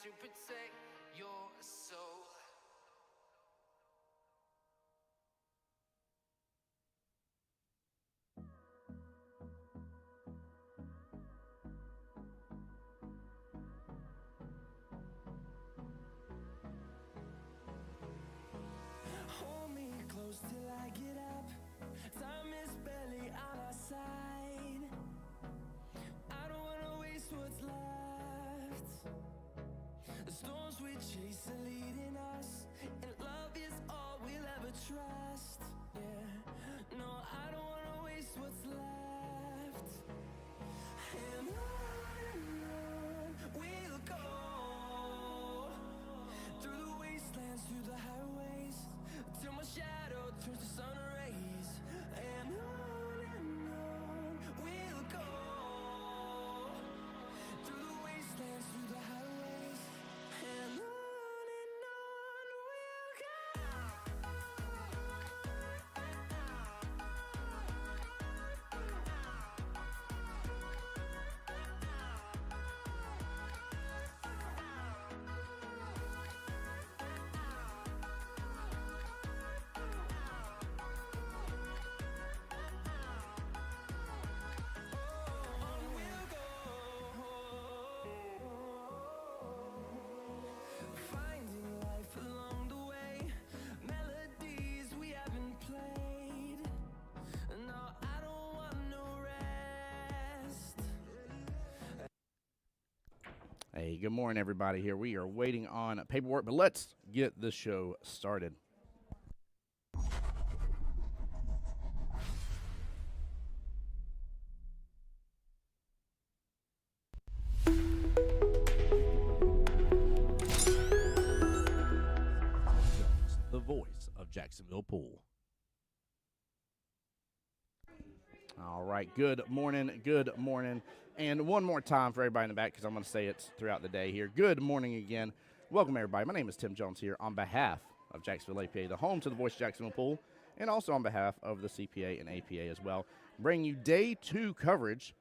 to protect your soul. Hold me close till I get up. Time is barely on our side. I don't wanna waste what's left. The storms we chase are leading us, and love is all we'll ever trust. Yeah, no, I don't wanna waste what's left. And on we'll go, through the wastelands, through the highways, till my shadow turns to sun rays. And on we'll go, through the wastelands, through the highways, and on we'll go. Finding life along the way, melodies we haven't played. No, I don't want no rest. Hey, good morning, everybody. Here we are waiting on paperwork, but let's get the show started. The voice of Jacksonville Pool. All right, good morning, and one more time for everybody in the back, because I'm going to say it throughout the day here. Good morning again. Welcome, everybody. My name is Tim Jones here on behalf of Jacksonville APA, the home to the Voice of Jacksonville Pool, and also on behalf of the CPA and APA as well, bringing you day 2 coverage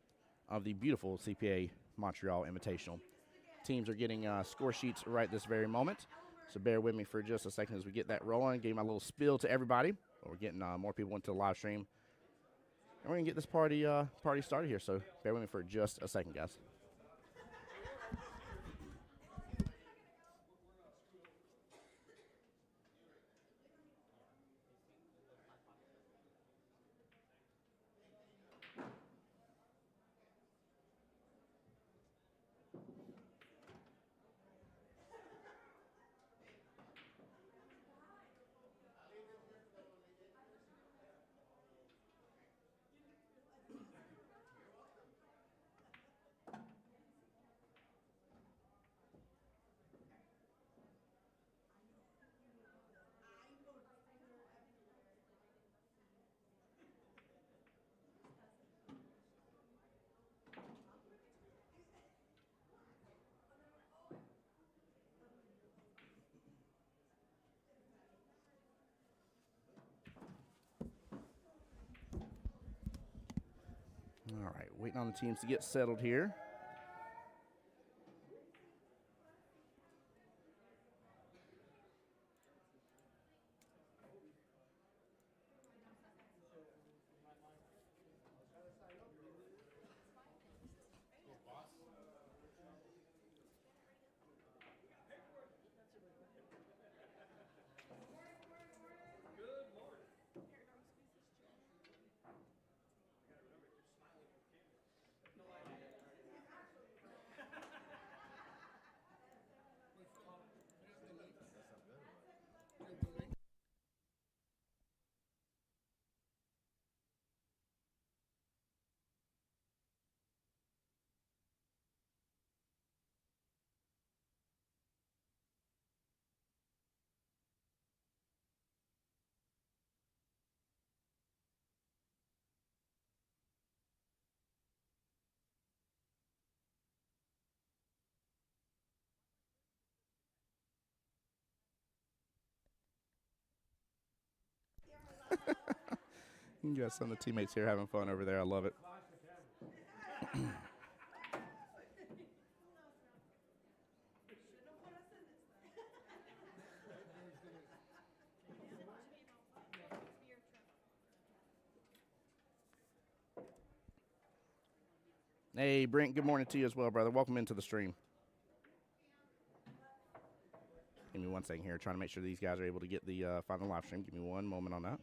of the beautiful CPA Montreal Invitational. Teams are getting score sheets right this very moment, so bear with me for just a second as we get that rolling. Give my little spiel to everybody. We're getting more people into the live stream. And we're going to get this party started here, so bear with me for just a second, guys. All right, waiting on the teams to get settled here. You got some of the teammates here having fun over there. I love it. Hey, Brent, good morning to you as well, brother. Welcome into the stream. Give me 1 second here, trying to make sure these guys are able to get the final live stream. Give me 1 moment on that.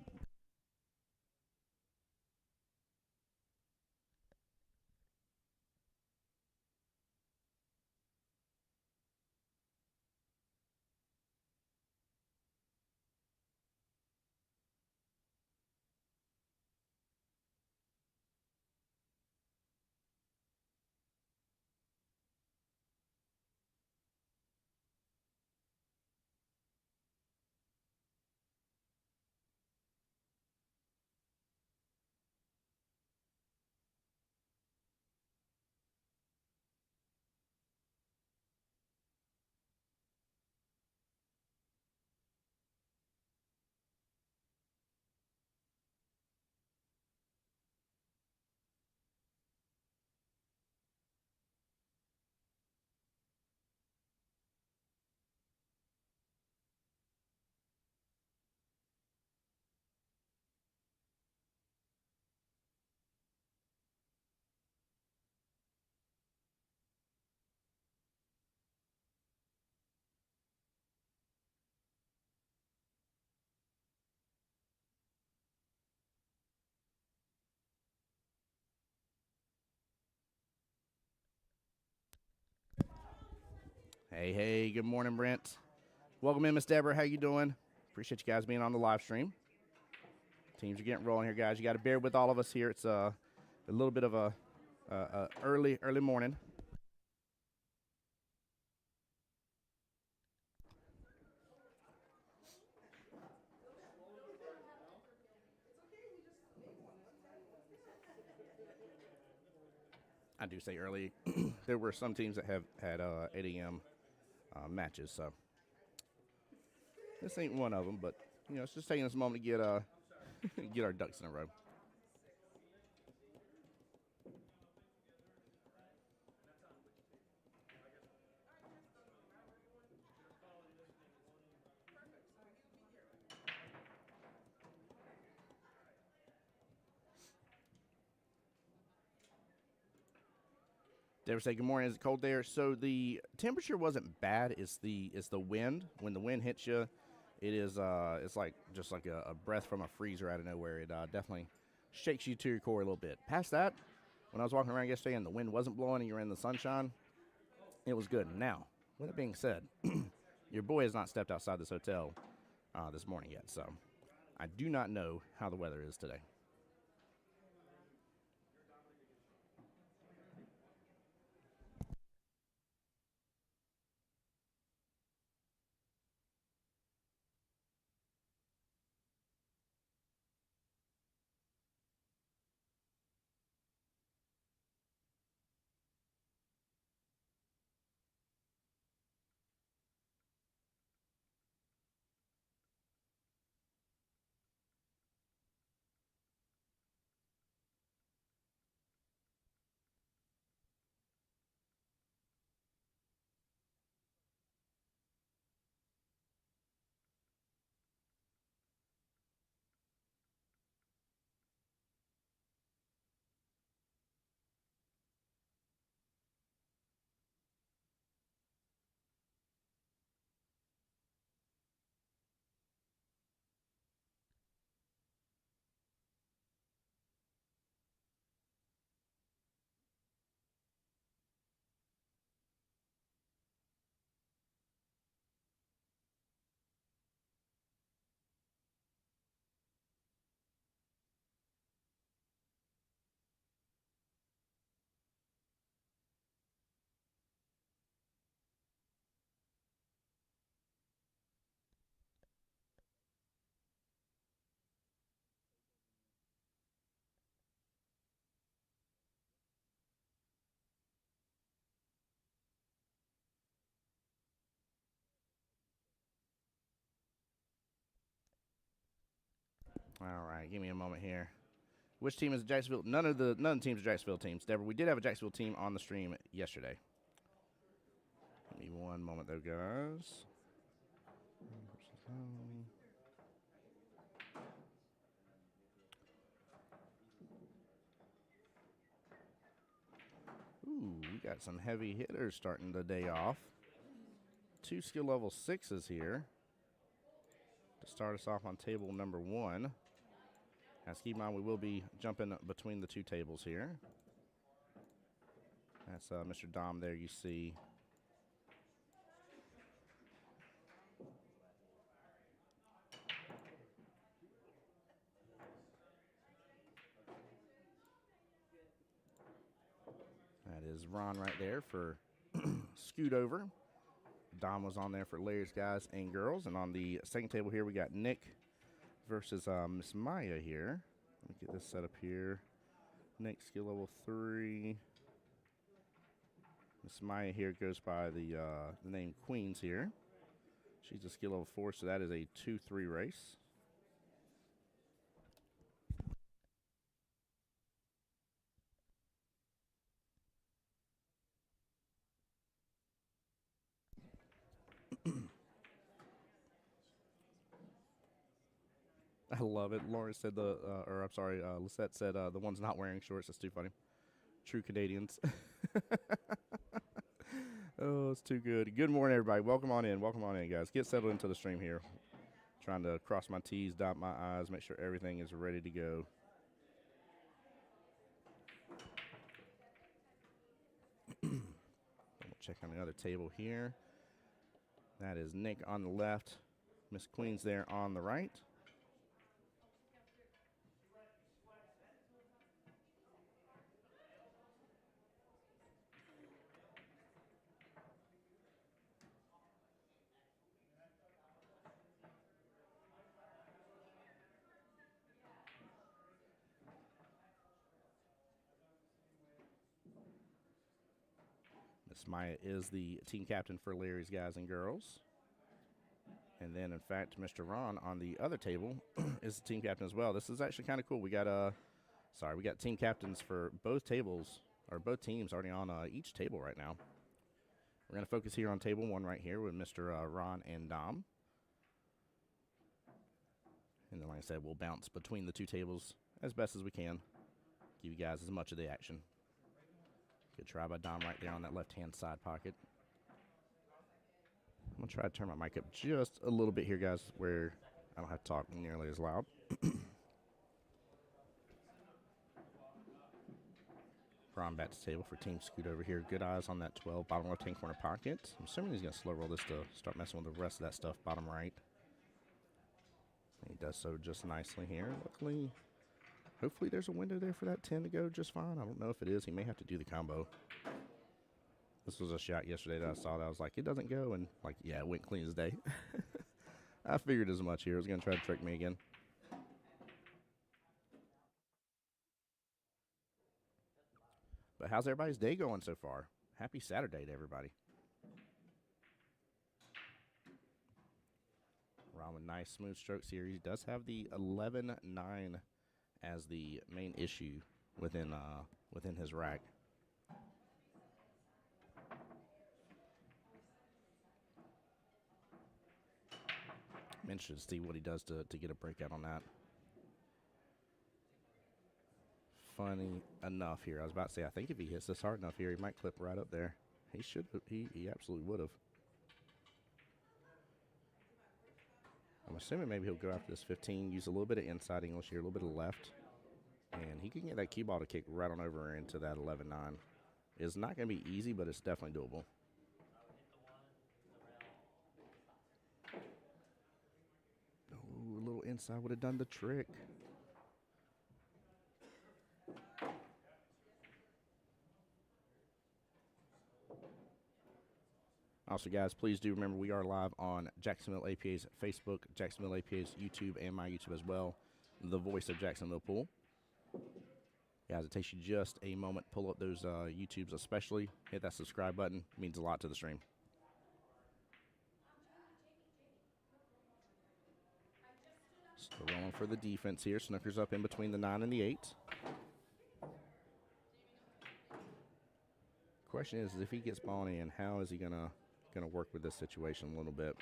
Hey, good morning, Brent. Welcome in, Miss Deborah. How you doing? Appreciate you guys being on the live stream. Teams are getting rolling here, guys. You got to bear with all of us here. It's a little bit of a early morning. I do say early. There were some teams that have had 8 a.m. Matches, so this ain't one of them. But it's just taking us a moment to get get our ducks in a row. Deborah say good morning. Is it cold there? So the temperature wasn't bad. It's the wind. When the wind hits you, it is it's like just like a breath from a freezer out of nowhere. It definitely shakes you to your core a little bit. Past that, when I was walking around yesterday and the wind wasn't blowing and you were in the sunshine, it was good. Now, with that being said, your boy has not stepped outside this hotel this morning yet, so I do not know how the weather is today. All right, give me a moment here. Which team is Jacksonville? None of the teams are Jacksonville teams. Deborah, we did have a Jacksonville team on the stream yesterday. Give me 1 moment, though, guys. Got some heavy hitters starting the day off. 2 skill level 6s here to start us off on table number 1. Now, keep in mind, we will be jumping between the 2 tables here. That's Mr. Dom there, you see. That is Ron right there for Scoot Over. Dom was on there for Larry's guys and girls. And on the second table here, we got Nick versus Miss Maya here. Let me get this set up here. Nick, skill level 3. Miss Maya here goes by the name Queens here. She's a skill level 4, so that is a 2-3 race. I love it. Lauren said Lisette said the one's not wearing shorts. That's too funny. True Canadians. Oh, it's too good. Good morning, everybody. Welcome on in, guys. Get settled into the stream here. Trying to cross my T's, dot my I's, make sure everything is ready to go. We'll check on the other table here. That is Nick on the left. Miss Queens there on the right. Miss Maya is the team captain for Larry's guys and girls. And then, in fact, Mr. Ron on the other table is the team captain as well. This is actually kind of cool. We got we got team captains for both tables, or both teams already on each table right now. We're going to focus here on table 1 right here with Mr. Ron and Dom. And then, like I said, we'll bounce between the 2 tables as best as we can. Give you guys as much of the action. Good try by Dom right there on that left-hand side pocket. I'm going to try to turn my mic up just a little bit here, guys, where I don't have to talk nearly as loud. Ron back to table for Team Scoot Over here. Good eyes on that 12, bottom left-hand corner pocket. I'm assuming he's going to slow roll this to start messing with the rest of that stuff bottom right. And he does so just nicely here. Luckily, hopefully there's a window there for that 10 to go just fine. I don't know if it is. He may have to do the combo. This was a shot yesterday that I saw that I was like, it doesn't go. And, like, yeah, it went clean as day. I figured as much here. It was going to try to trick me again. But how's everybody's day going so far? Happy Saturday to everybody. Ron with nice smooth strokes here. He does have the 11-9 as the main issue within his rack. I'm interested to see what he does to get a breakout on that. Funny enough here, I was about to say, I think if he hits this hard enough here, he might clip right up there. He should. He absolutely would have. I'm assuming maybe he'll go after this 15, use a little bit of inside English here, a little bit of left, and he can get that cue ball to kick right on over into that 11-9. It's not going to be easy, but it's definitely doable. Oh, a little inside would have done the trick. Also, guys, please do remember we are live on Jacksonville APA's Facebook, Jacksonville APA's YouTube, and my YouTube as well, the Voice of Jacksonville Pool. Guys, it takes you just a moment. Pull up those YouTubes especially. Hit that subscribe button. It means a lot to the stream. Still rolling for the defense here. Snooker's up in between the 9 and the 8. Question is if he gets ball in, how is he gonna work with this situation a little bit?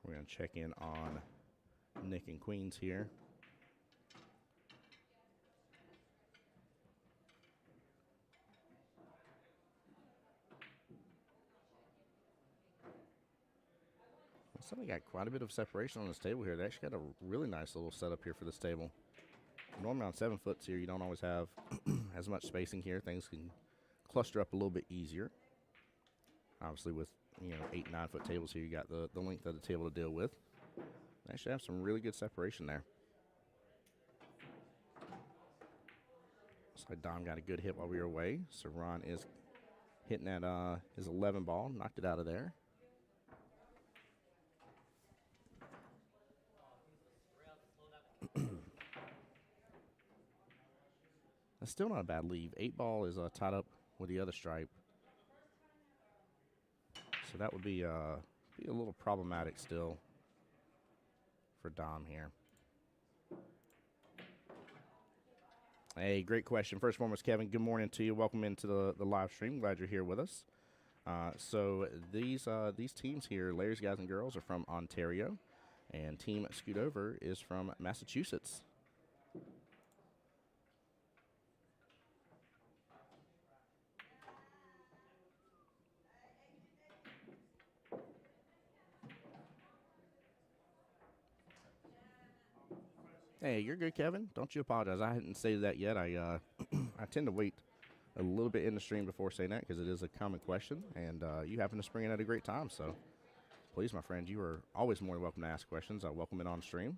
We're gonna check in on Nick and Queens here. So they got quite a bit of separation on this table here. They actually got a really nice little setup here for this table. Normally on 7 foots here, you don't always have as much spacing here. Things can cluster up a little bit easier. Obviously with, 8, 9 foot tables here, you got the length of the table to deal with. They actually have some really good separation there. Looks like Dom got a good hit while we were away. So Ron is hitting at his 11 ball, knocked it out of there. That's still not a bad leave. 8 ball is tied up with the other stripe. So that would be a little problematic still for Dom here. Hey, great question. First and foremost, Kevin, good morning to you. Welcome into the live stream. Glad you're here with us. So these teams here, Larry's Guys and Girls, are from Ontario, and Team Scoot Over is from Massachusetts. Hey, you're good, Kevin. Don't you apologize. I hadn't stated that yet. I I tend to wait a little bit in the stream before saying that because it is a common question, and you happen to spring in at a great time. So please, my friend, you are always more than welcome to ask questions. I welcome it on stream.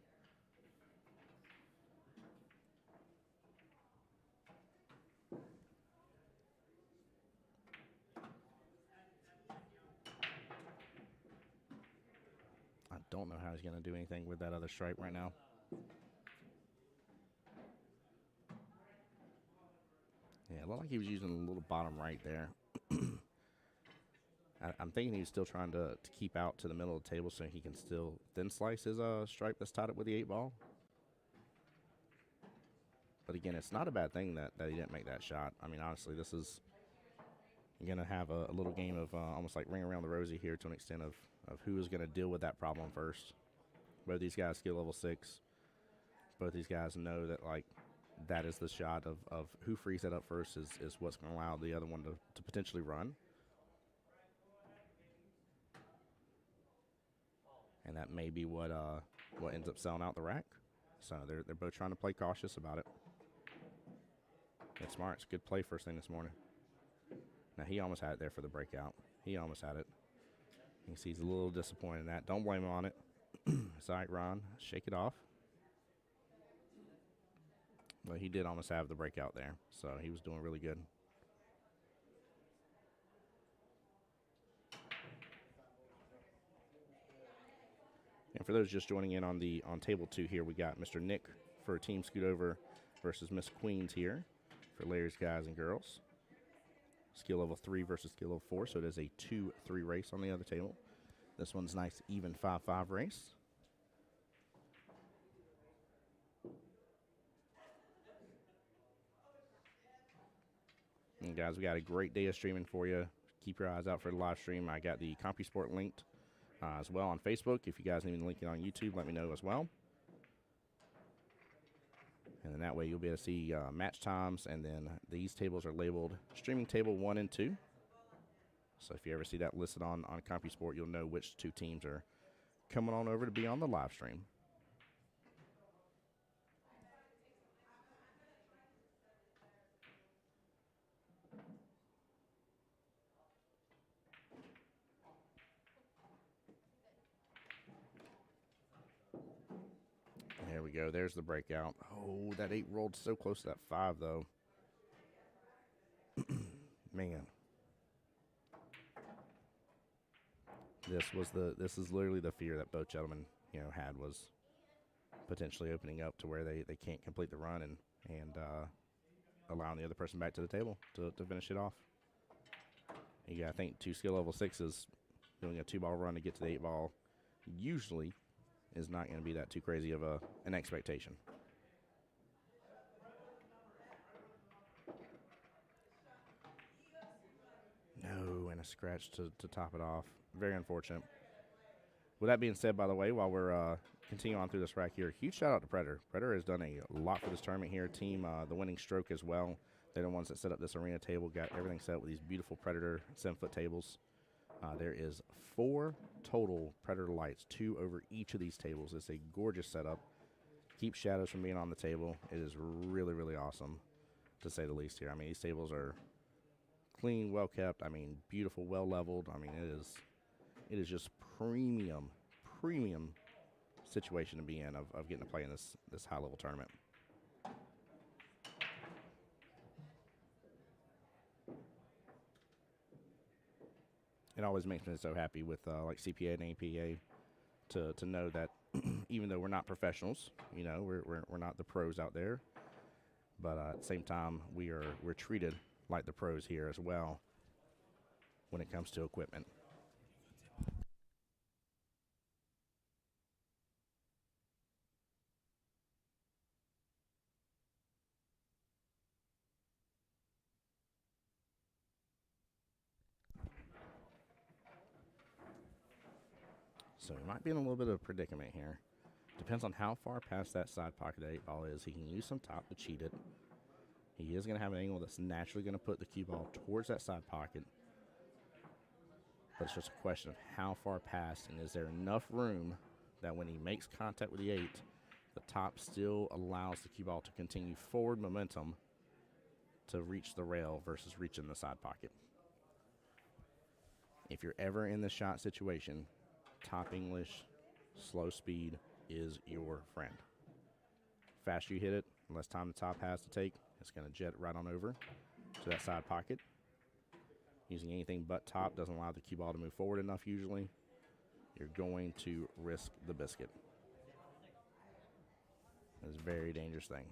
I don't know how he's going to do anything with that other stripe right now. Yeah, it looked like he was using a little bottom right there. I'm thinking he's still trying to keep out to the middle of the table so he can still thin slice his stripe that's tied up with the 8 ball. But again, it's not a bad thing that he didn't make that shot. I mean, honestly, this is going to have a little game of almost like ring around the rosy here to an extent of who is going to deal with that problem first. Both these guys skill level 6. Both these guys know that, like, that is the shot of who frees that up first is what's going to allow the other one to potentially run. And that may be what ends up selling out the rack. So they're both trying to play cautious about it. It's smart. It's a good play first thing this morning. Now, he almost had it there for the breakout. He almost had it. You can see he's a little disappointed in that. Don't blame him on it. It's all right, Ron. Shake it off. Well, he did almost have the breakout there, so he was doing really good. And for those just joining in on table 2 here, we got Mr. Nick for Team Scoot Over versus Miss Queens here for Larry's Guys and Girls. Skill level 3 versus skill level 4, so it is a 2-3 race on the other table. This one's nice, even 5-5 race. And guys, we got a great day of streaming for you. Keep your eyes out for the live stream. I got the CompuSport linked as well on Facebook. If you guys need me to link it on YouTube, let me know as well. And then that way you'll be able to see match times. And then these tables are labeled streaming table 1 and 2. So if you ever see that listed on CompuSport, you'll know which 2 teams are coming on over to be on the live stream. There we go. There's the breakout. Oh, that 8 rolled so close to that 5, though. Man. This is literally the fear that both gentlemen, had, was potentially opening up to where they can't complete the run and allowing the other person back to the table to finish it off. I think 2 skill level 6s doing a 2-ball run to get to the 8 ball usually is not going to be that too crazy of an expectation. No, and a scratch to top it off. Very unfortunate. With that being said, by the way, while we're continuing on through this rack here, huge shout out to Predator. Predator has done a lot for this tournament here. Team the winning stroke as well. They're the ones that set up this arena table, got everything set up with these beautiful Predator 7-foot tables. There is 4 total Predator lights, 2 over each of these tables. It's a gorgeous setup. Keeps shadows from being on the table. It is really, really awesome, to say the least here. I mean, these tables are clean, well kept. I mean, beautiful, well leveled. I mean, it is just premium situation to be in of getting to play in this high level tournament. It always makes me so happy with like CPA and APA to know that even though we're not professionals, you know, we're not the pros out there, but at the same time we're treated like the pros here as well when it comes to equipment. So he might be in a little bit of a predicament here. Depends on how far past that side pocket that 8 ball is. He can use some top to cheat it. He is going to have an angle that's naturally going to put the cue ball towards that side pocket. But it's just a question of how far past, and is there enough room that when he makes contact with the 8, the top still allows the cue ball to continue forward momentum to reach the rail versus reaching the side pocket. If you're ever in the shot situation, top English, slow speed is your friend. Faster you hit it, less time the top has to take, it's going to jet right on over to that side pocket. Using anything but top doesn't allow the cue ball to move forward enough usually. You're going to risk the biscuit. It's a very dangerous thing.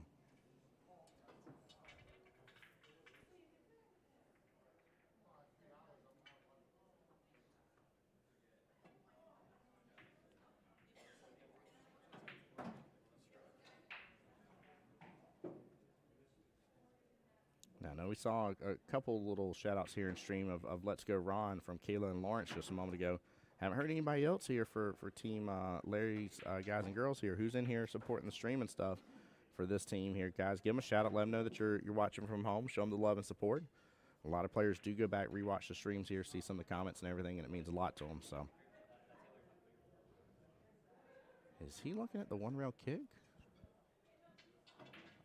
Now, I know we saw a couple little shout-outs here in stream of Let's Go Ron from Kayla and Lawrence just a moment ago. Haven't heard anybody else here for Team Larry's guys and girls here. Who's in here supporting the stream and stuff for this team here, guys? Give them a shout-out. Let them know that you're watching from home. Show them the love and support. A lot of players do go back, rewatch the streams here, see some of the comments and everything, and it means a lot to them. So, is he looking at the one-rail kick?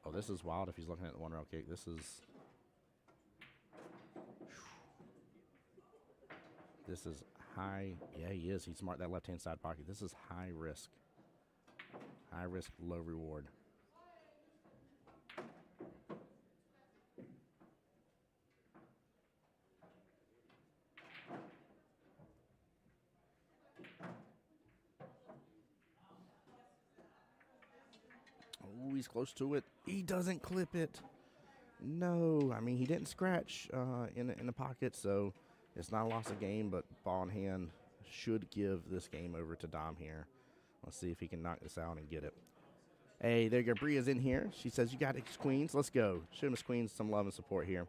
Oh, this is wild if he's looking at the one-rail kick. This is high. Yeah, he is. He's marked that left-hand side pocket. This is high risk. High risk, low reward. Oh, he's close to it. He doesn't clip it. No, I mean, he didn't scratch in the pocket, so it's not a loss of game, but ball in hand should give this game over to Dom here. Let's see if he can knock this out and get it. Hey, there you go. Bria's in here. She says, you got it, Queens. Let's go. Show Miss Queens some love and support here.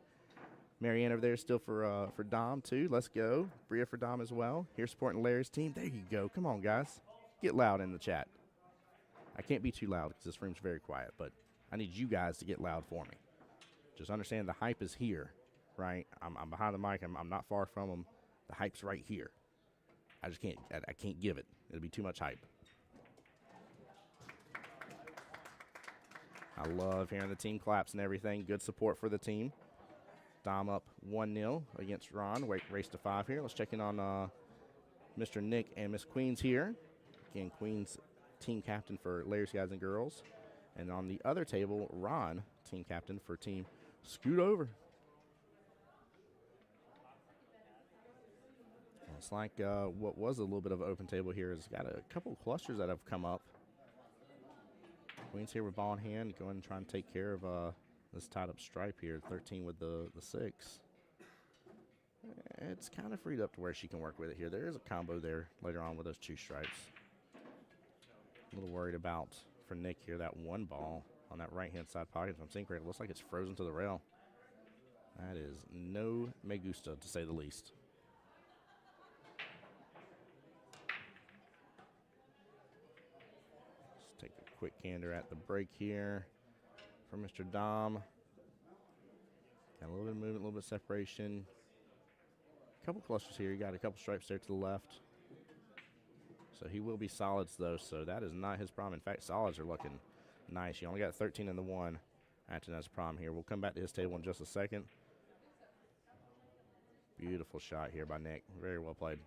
Marianne over there still for Dom, too. Let's go. Bria for Dom as well. Here supporting Larry's team. There you go. Come on, guys. Get loud in the chat. I can't be too loud because this room's very quiet, but I need you guys to get loud for me. Just understand the hype is here, right? I'm behind the mic. I'm not far from them. The hype's right here. I just can't. I can't give it. It'll be too much hype. I love hearing the team claps and everything. Good support for the team. Dom up 1-0 against Ron. Race to 5 here. Let's check in on Mr. Nick and Miss Queens here. Again, Queens team captain for Larry's Guys and Girls. And on the other table, Ron, team captain for Team Scoot Over. It's like what was a little bit of an open table here has got a couple of clusters that have come up. Queens here with ball in hand, going and trying to take care of this tied up stripe here, 13 with the 6. It's kind of freed up to where she can work with it here. There is a combo there later on with those 2 stripes. A little worried about, for Nick here, that 1 ball on that right-hand side pocket. If I'm seeing correctly, it looks like it's frozen to the rail. That is no me gusta, to say the least. Let's take a quick gander at the break here for Mr. Dom. Got a little bit of movement, a little bit of separation. couple clusters here. You got a couple stripes there to the left. So he will be solids, though, so that is not his problem. In fact, solids are looking nice. You only got 13 in the one. Acting as a problem here. We'll come back to his table in just a second. Beautiful shot here by Nick. Very well played.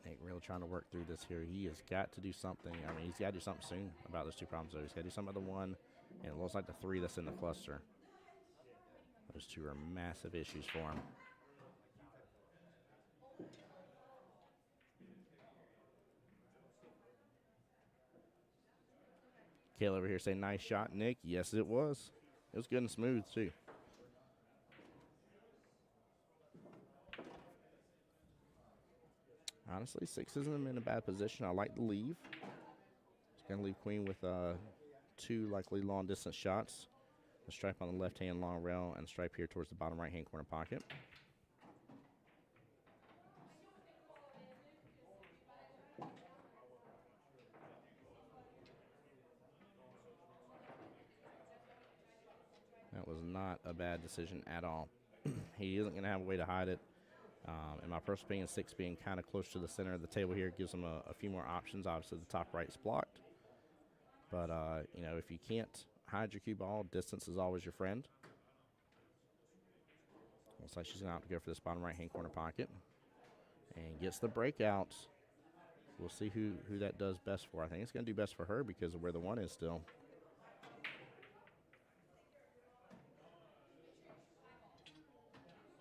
Nick really trying to work through this here. He has got to do something. I mean, he's got to do something soon about those two problems, though. He's got to do something about the one, and it looks like the three that's in the cluster. Those two are massive issues for him. Kale over here saying, nice shot, Nick. Yes, it was. It was good and smooth, too. Honestly, 6 isn't in a bad position. I like the leave. He's going to leave queen with 2 likely long-distance shots. The stripe on the left-hand long rail and the stripe here towards the bottom right-hand corner pocket. That was not a bad decision at all. He isn't going to have a way to hide it. In my personal opinion, 6 being kind of close to the center of the table here gives him a few more options. Obviously, the top right's blocked. But, you know, if you can't hide your cue ball, distance is always your friend. Looks like she's going to have to go for this bottom right-hand corner pocket. And gets the breakout. We'll see who that does best for. I think it's going to do best for her because of where the one is still.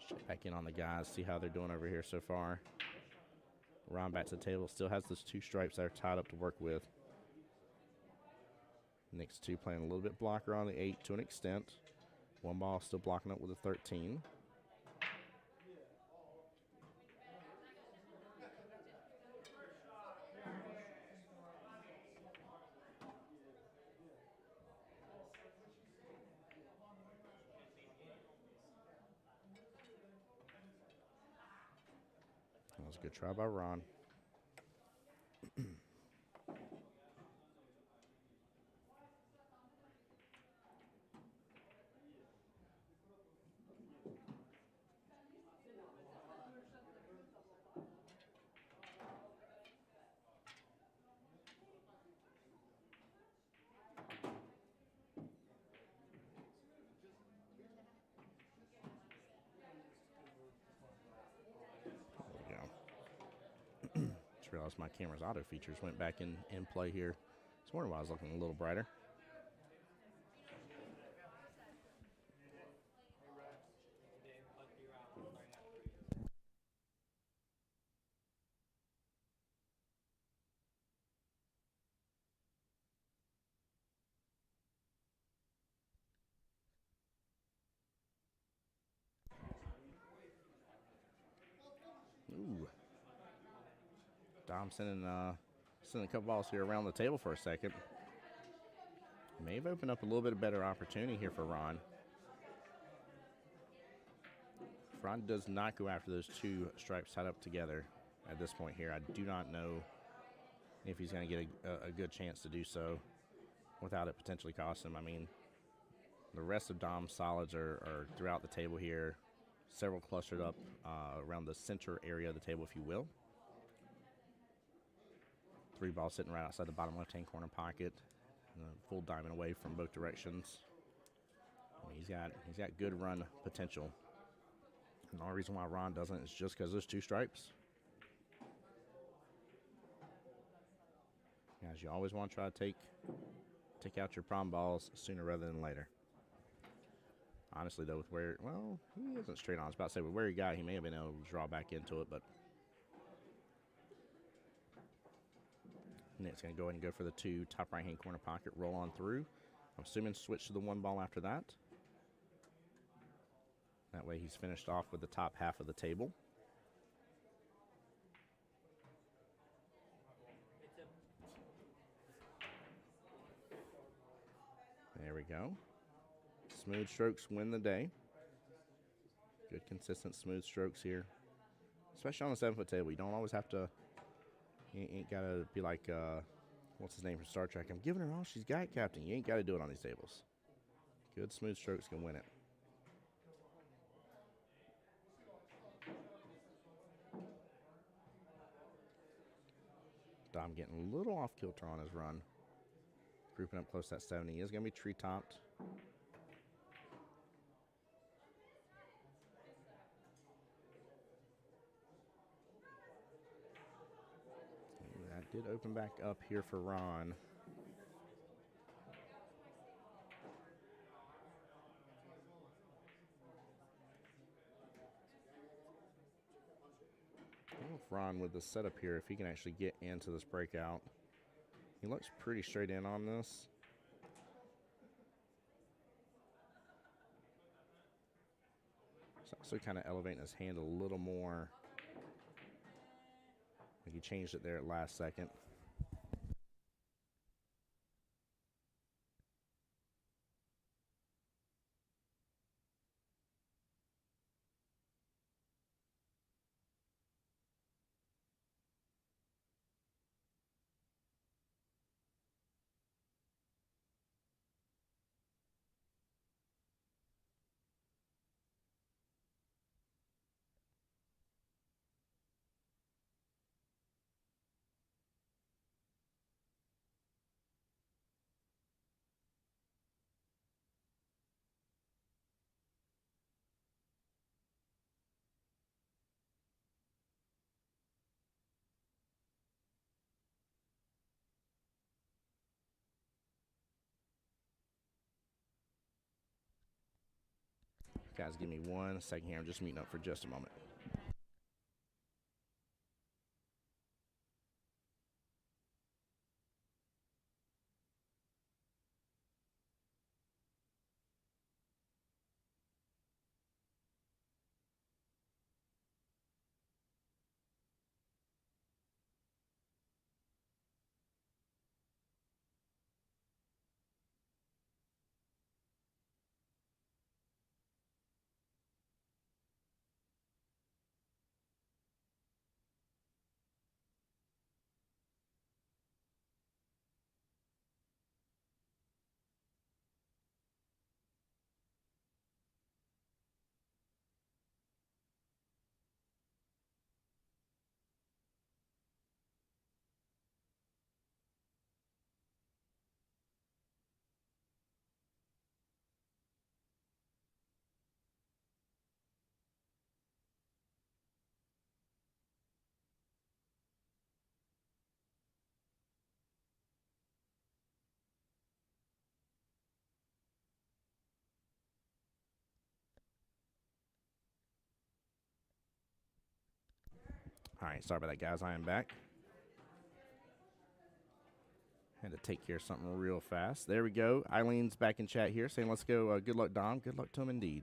Check back in on the guys, see how they're doing over here so far. Ron back to the table, still has those 2 stripes that are tied up to work with. Next 2 playing a little bit blocker on the 8 to an extent. One ball still blocking up with a 13. That was a good try by Ron. Just realized my camera's auto features went back in play here. This morning while I was looking a little brighter. Ooh. Dom sending a couple balls here around the table for a second. May have opened up a little bit of better opportunity here for Ron. If Ron does not go after those 2 stripes tied up together at this point here, I do not know if he's going to get a good chance to do so without it potentially costing him. I mean, the rest of Dom's solids are throughout the table here. Several clustered up around the center area of the table, if you will. 3 balls sitting right outside the bottom left-hand corner pocket. Full diamond away from both directions. I mean, he's got good run potential. And the only reason why Ron doesn't is just because those 2 stripes. Guys, you always want to try to take out your prom balls sooner rather than later. Honestly, though, with where, well, he isn't straight on. I was about to say, with where he got, he may have been able to draw back into it, but Nick's going to go ahead and go for the 2 top right-hand corner pocket, roll on through. I'm assuming switch to the 1 ball after that. That way he's finished off with the top half of the table. There we go. Smooth strokes win the day. Good, consistent, smooth strokes here. Especially on the 7-foot table. You don't always have to You ain't got to be like, what's his name from Star Trek? I'm giving her all she's got, Captain. You ain't got to do it on these tables. Good smooth strokes can win it. Dom getting a little off kilter on his run. Grouping up close to that 70. He is going to be tree-topped. That did open back up here for Ron. I don't know if Ron, with the setup here, if he can actually get into this breakout. He looks pretty straight in on this. He's also kind of elevating his hand a little more. Like he changed it there at last second. Guys, give me 1 second here. I'm just meeting up for just a moment. All right, sorry about that, guys. I am back. Had to take care of something real fast. There we go. Eileen's back in chat here saying, let's go. Good luck, Dom. Good luck to him indeed.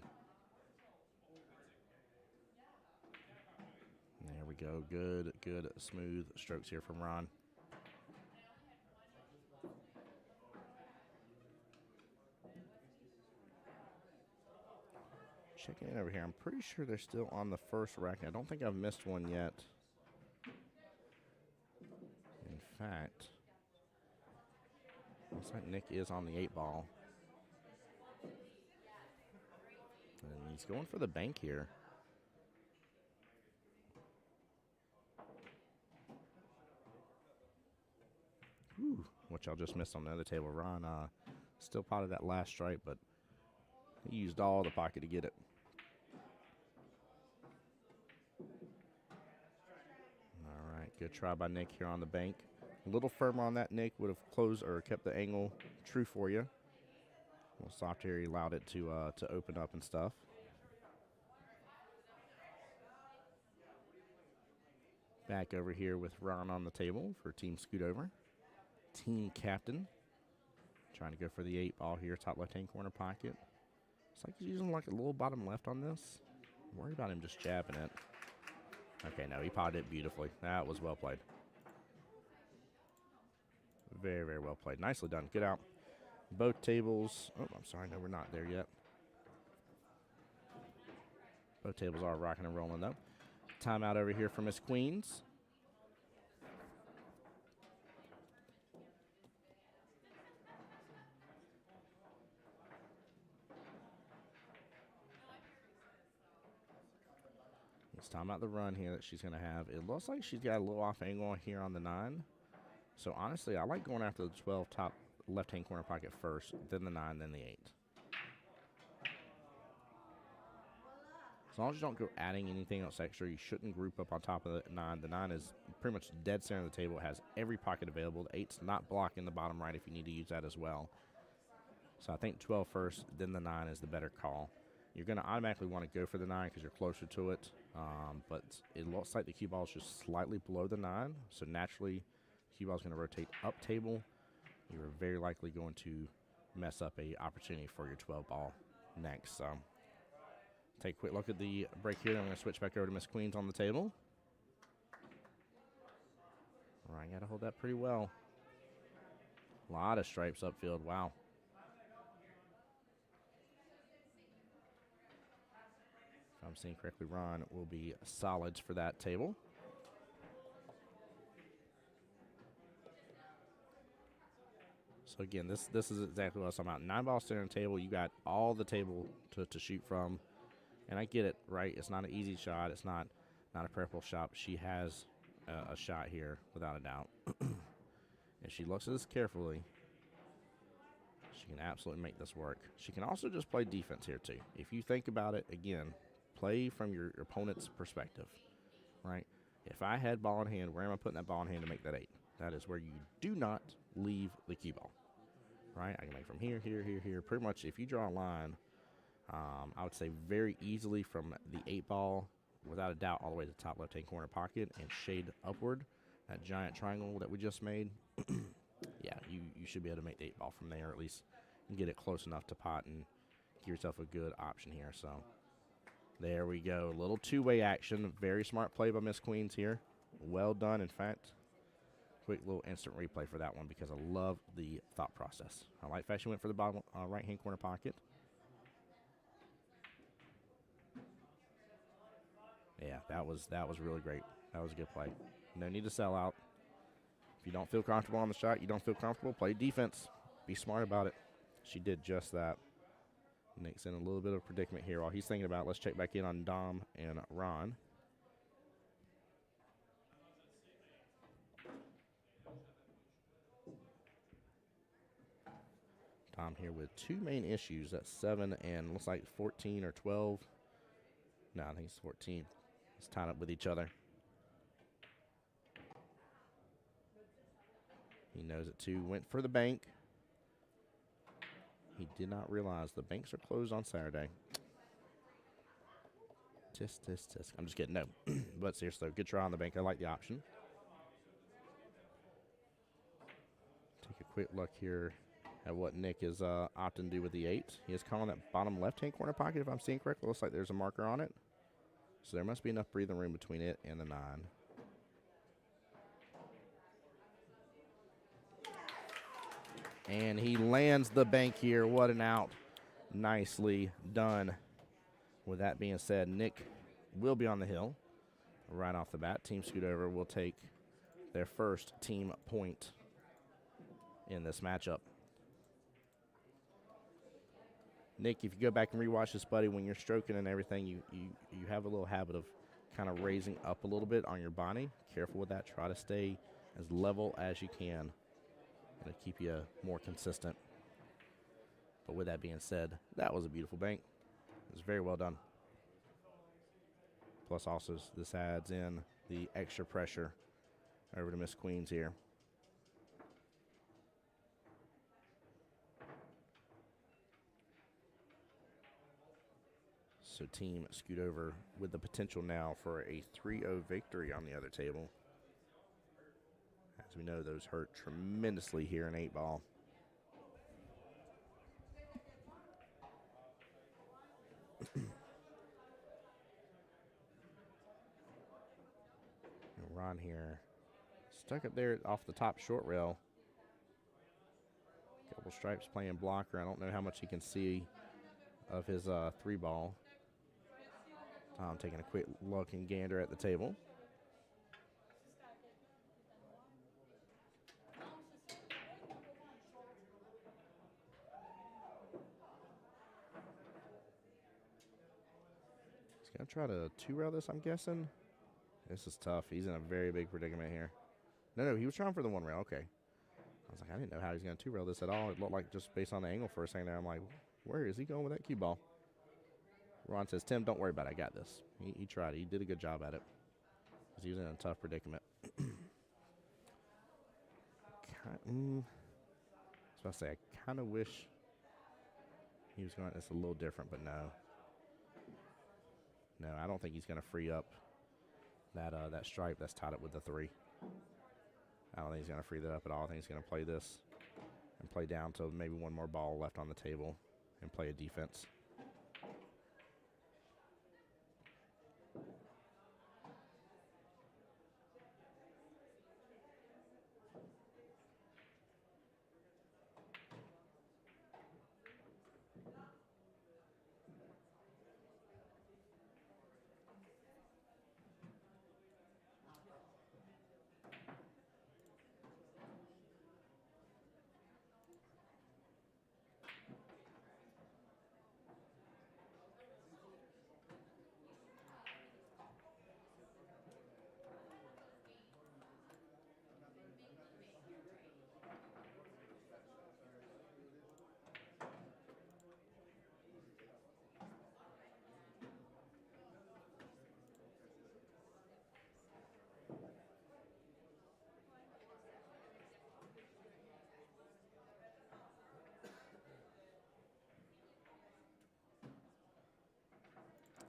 There we go. Good, smooth strokes here from Ron. Checking in over here. I'm pretty sure they're still on the first rack. I don't think I've missed one yet. In fact, looks like Nick is on the 8-ball. And he's going for the bank here. Ooh, which I just missed on the other table. Ron still potted that last stripe, but he used all the pocket to get it. All right, good try by Nick here on the bank. A little firmer on that, Nick would have closed or kept the angle true for you. A little soft here, he allowed it to open up and stuff. Back over here with Ron on the table for Team Scoot Over. Team Captain. Trying to go for the 8-ball here, top left-hand corner pocket. Looks like he's using like a little bottom left on this. I'm worried about him just jabbing it. Okay, no, he potted it beautifully. That was well played. Very, very well played. Nicely done. Good out. Both tables. Oh, I'm sorry. No, we're not there yet. Both tables are rocking and rolling, though. Timeout over here for Miss Queens. Let's time out the run here that she's going to have. It looks like she's got a little off angle here on the 9. So, honestly, I like going after the 12 top left-hand corner pocket first, then the 9, then the 8. As long as you don't go adding anything else extra, you shouldn't group up on top of the 9. The 9 is pretty much dead center of the table. It has every pocket available. The 8's not blocking the bottom right if you need to use that as well. So I think 12 first, then the 9 is the better call. You're going to automatically want to go for the 9 because you're closer to it. But it looks like the cue ball is just slightly below the 9. So naturally, the cue ball is going to rotate up table. You're very likely going to mess up a opportunity for your 12 ball next. So take a quick look at the break here. I'm going to switch back over to Miss Queens on the table. All right, got to hold that pretty well. A lot of stripes upfield. Wow. If I'm seeing correctly, Ron will be solids for that table. So again, this is exactly what I was talking about. 9 ball center table. You got all the table to shoot from. And I get it, right? It's not an easy shot. It's not a preferable shot. She has a shot here, without a doubt. If she looks at this carefully, she can absolutely make this work. She can also just play defense here, too. If you think about it, again, play from your opponent's perspective, right? If I had ball in hand, where am I putting that ball in hand to make that 8? That is where you do not leave the cue ball, right? I can make from here, here, here, here. Pretty much, if you draw a line, I would say very easily from the 8 ball, without a doubt, all the way to the top left-hand corner pocket and shade upward, that giant triangle that we just made. Yeah, you should be able to make the 8 ball from there, or at least get it close enough to pot and give yourself a good option here. So there we go. A little two-way action. Very smart play by Miss Queens here. Well done, in fact. Quick little instant replay for that one because I love the thought process. I like the fact she went for the bottom right-hand corner pocket. Yeah, that was really great. That was a good play. No need to sell out. If you don't feel comfortable on the shot, you don't feel comfortable, play defense. Be smart about it. She did just that. Nick's in a little bit of a predicament here while he's thinking about it. Let's check back in on Dom and Ron. Dom here with 2 main issues. That's 7 and looks like 14 or 12. No, I think it's 14. It's tied up with each other. He knows it too. Went for the bank. He did not realize the banks are closed on Saturday. Tisk, tisk, tisk. I'm just kidding. No. But seriously, good try on the bank. I like the option. Take a quick look here at what Nick is opting to do with the 8. He is calling that bottom left-hand corner pocket, if I'm seeing correctly. Looks like there's a marker on it. So there must be enough breathing room between it and the 9. And he lands the bank here. What an out. Nicely done. With that being said, Nick will be on the hill right off the bat. Team Scootover will take their first team point in this matchup. Nick, if you go back and rewatch this, buddy, when you're stroking and everything, you have a little habit of kind of raising up a little bit on your body. Careful with that. Try to stay as level as you can. It'll keep you more consistent. But with that being said, that was a beautiful bank. It was very well done. Plus also this adds in the extra pressure over to Miss Queens here. So team Scootover with the potential now for a 3-0 victory on the other table. As we know, those hurt tremendously here in 8 ball. And Ron here stuck up there off the top short rail. Couple stripes playing blocker. I don't know how much he can see of his 3 ball. Tom taking a quick look and gander at the table. He's going to try to two-rail this, I'm guessing. This is tough. He's in a very big predicament here. No, he was trying for the one rail. Okay. I was like, I didn't know how he's going to two-rail this at all. It looked like just based on the angle for a second there, I'm like, where is he going with that cue ball? Ron says, Tim, don't worry about it. I got this. He tried it. He did a good job at it. Because he was in a tough predicament. So I say, I kind of wish he was going this a little different, but no. No, I don't think he's going to free up that stripe that's tied up with the 3. I don't think he's going to free that up at all. I think he's going to play this and play down to maybe one more ball left on the table and play a defense.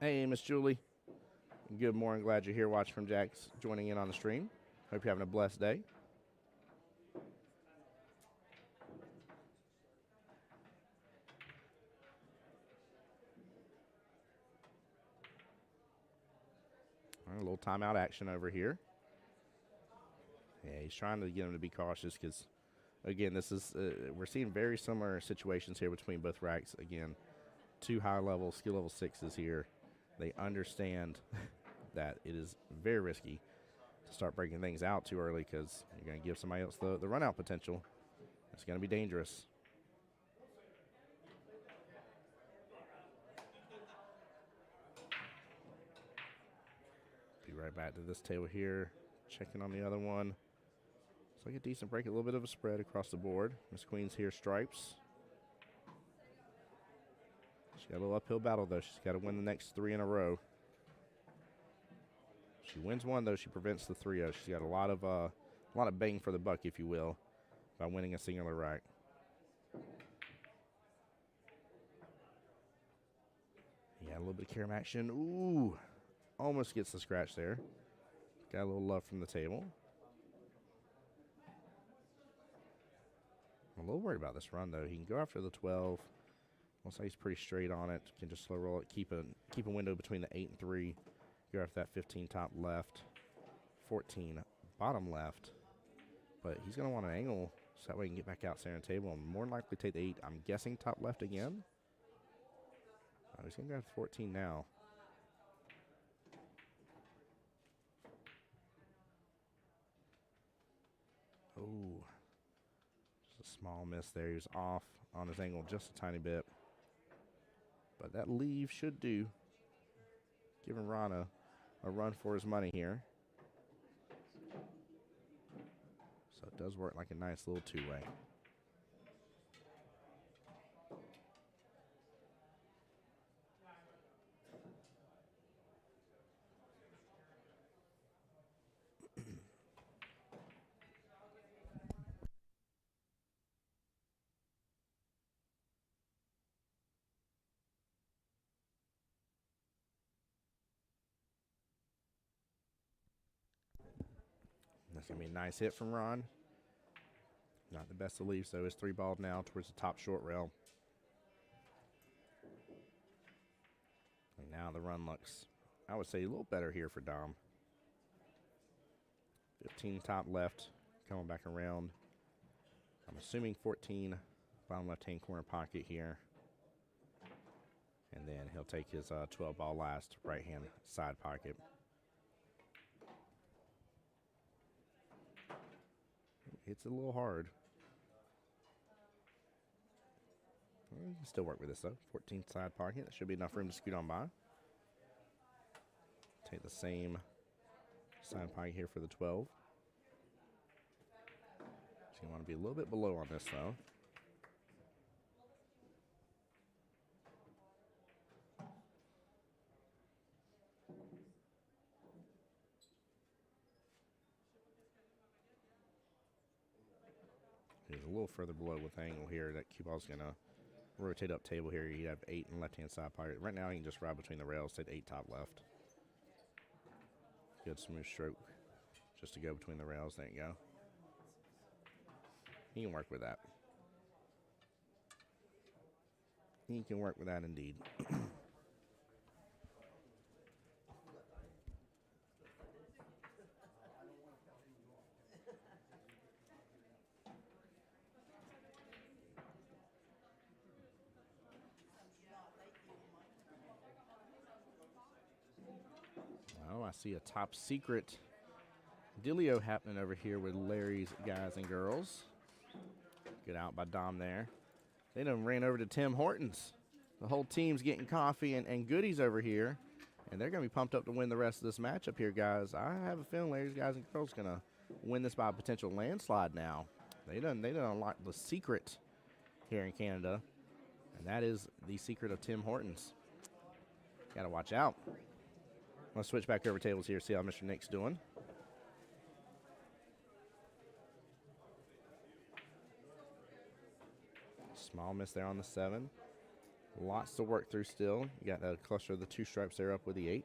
Hey, Miss Julie. Good morning. Glad you're here watching from Jack's, joining in on the stream. Hope you're having a blessed day. All right, a little timeout action over here. Yeah, he's trying to get him to be cautious because, again, this is we're seeing very similar situations here between both racks. Again, 2 high-level, skill level 6s here. They understand that it is very risky to start breaking things out too early because you're going to give somebody else the run-out potential. It's going to be dangerous. Be right back to this table here. Checking on the other one. Looks like a decent break, a little bit of a spread across the board. Miss Queen's here, stripes. She's got a little uphill battle, though. She's got to win the next 3 in a row. She wins one, though. She prevents the 3-0. She's got a lot of bang for the buck, if you will, by winning a singular rack. Yeah, a little bit of carom action. Ooh, almost gets the scratch there. Got a little love from the table. I'm a little worried about this run, though. He can go after the 12. Looks like he's pretty straight on it. Can just slow roll it. Keep a window between the 8 and 3. Go after that 15 top left. 14 bottom left. But he's going to want an angle so that way he can get back out center table and more than likely take the 8. I'm guessing top left again. Oh, he's going to go after 14 now. Oh, just a small miss there. He was off on his angle just a tiny bit. But that leave should do. Giving Ron a run for his money here. So it does work like a nice little 2-way. That's going to be a nice hit from Ron. Not the best of leaves, though. It's 3-balled now towards the top short rail. And now the run looks, I would say, a little better here for Dom. 15 top left, coming back around. I'm assuming 14 bottom left-hand corner pocket here. And then he'll take his 12-ball last right-hand side pocket. It's a little hard. Well, you can still work with this, though. 14 side pocket. That should be enough room to scoot on by. rotate the same side pocket here for the 12. So you want to be a little bit below on this, though. He's a little further below with the angle here. That cue ball's going to rotate up table here. You have 8 in left-hand side pocket. Right now, you can just ride between the rails, take 8 top left. Good smooth stroke just to go between the rails. There you go. You can work with that. You can work with that indeed. Oh, I see a top secret dealio happening over here with Larry's guys and girls. Good out by Dom there. They done ran over to Tim Hortons. The whole team's getting coffee and goodies over here, and they're going to be pumped up to win the rest of this matchup here, guys. I have a feeling Larry's guys and girls going to win this by a potential landslide now. They done unlocked the secret here in Canada, and that is the secret of Tim Hortons. Got to watch out. Let's switch back over tables here, see how Mr. Nick's doing. Small miss there on the 7. Lots to work through still. You got a cluster of the 2 stripes there up with the 8. I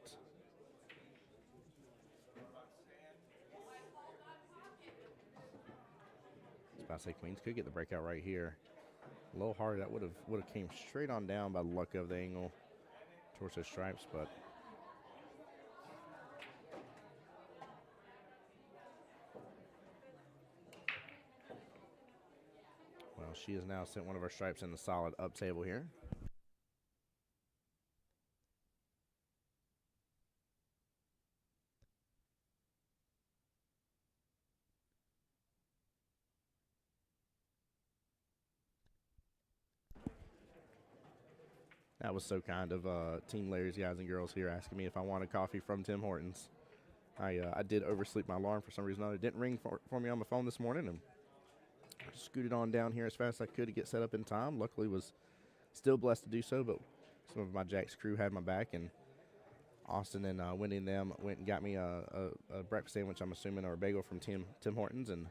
was about to say Queens could get the breakout right here. A little hard. That would have came straight on down by the luck of the angle towards those stripes, but well, she has now sent one of our stripes in the solid up table here. That was so kind of Team Larry's guys and girls here asking me if I wanted coffee from Tim Hortons. I did oversleep my alarm for some reason. It didn't ring for me on my phone this morning, and I scooted on down here as fast as I could to get set up in time. Luckily, was still blessed to do so, but some of my Jack's crew had my back, and Austin and Wendy and them went and got me a breakfast sandwich, I'm assuming, or a bagel from Tim Hortons, and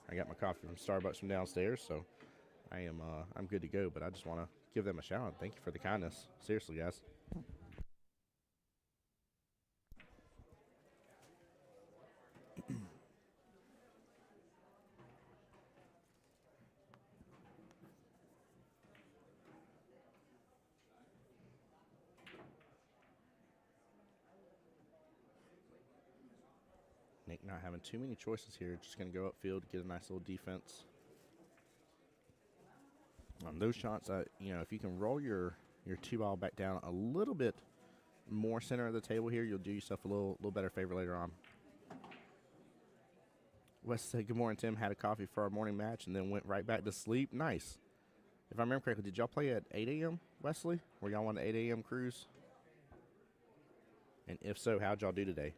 I got my coffee from Starbucks from downstairs, so I'm good to go. But I just want to give them a shout out. Thank you for the kindness. Seriously, guys. Nick not having too many choices here. Just going to go upfield, get a nice little defense. On those shots, if you can roll your 2-ball back down a little bit more center of the table here, you'll do yourself a little better favor later on. Wes said, good morning, Tim. Had a coffee for our morning match and then went right back to sleep. Nice. If I remember correctly, did y'all play at 8 a.m., Wesley? Were y'all on the 8 a.m. cruise? And if so, how'd y'all do today?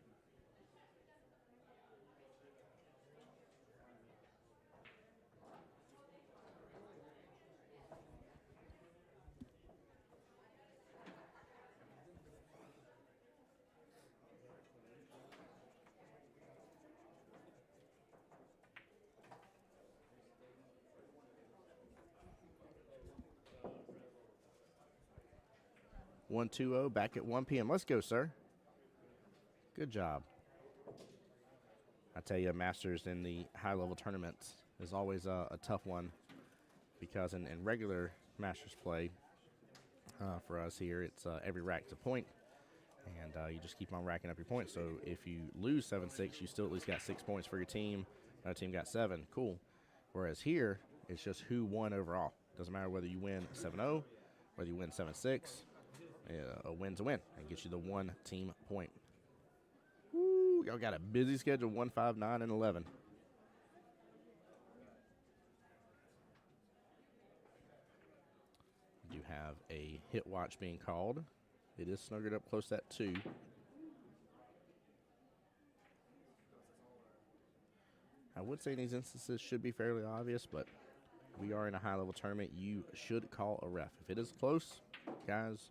One 2-0 back at 1 p.m. Let's go, sir. Good job. I tell you, Masters in the high-level tournaments is always a tough one because in regular Masters play for us here, it's every rack's a point, and you just keep on racking up your points. So if you lose 7-6, you still at least got 6 points for your team. Another team got 7. Cool. Whereas here, it's just who won overall. Doesn't matter whether you win 7-0, whether you win 7-6. A win's a win and gets you the 1 team point. Woo, y'all got a busy schedule, 1, 5, 9, and 11. You have a hit watch being called. It is snuggered up close to that 2. would say in these instances should be fairly obvious, but we are in a high-level tournament. You should call a ref. If it is close, guys,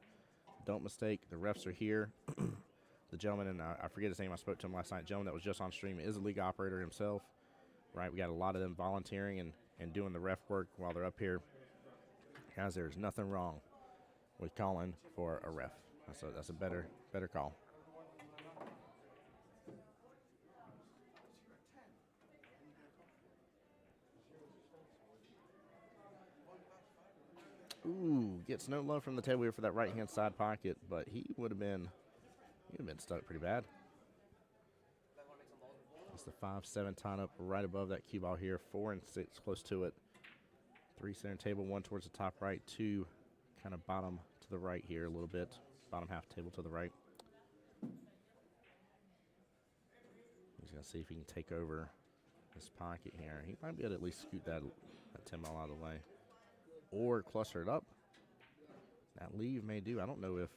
don't mistake. The refs are here. The gentleman, and I forget his name, I spoke to him last night, gentleman that was just on stream, is a league operator himself, right? We got a lot of them volunteering and doing the ref work while they're up here. Guys, there's nothing wrong with calling for a ref. That's a better call. Ooh, gets no love from the table here for that right-hand side pocket, but he would have been stuck pretty bad. It's the 5-7 tying up right above that cue ball here. 4 and 6 close to it. 3 center table, 1 towards the top right, 2 kind of bottom to the right here a little bit. Bottom half table to the right. He's going to see if he can take over this pocket here. He might be able to at least scoot that 10 ball out of the way. Or cluster it up. That leave may do. I don't know if,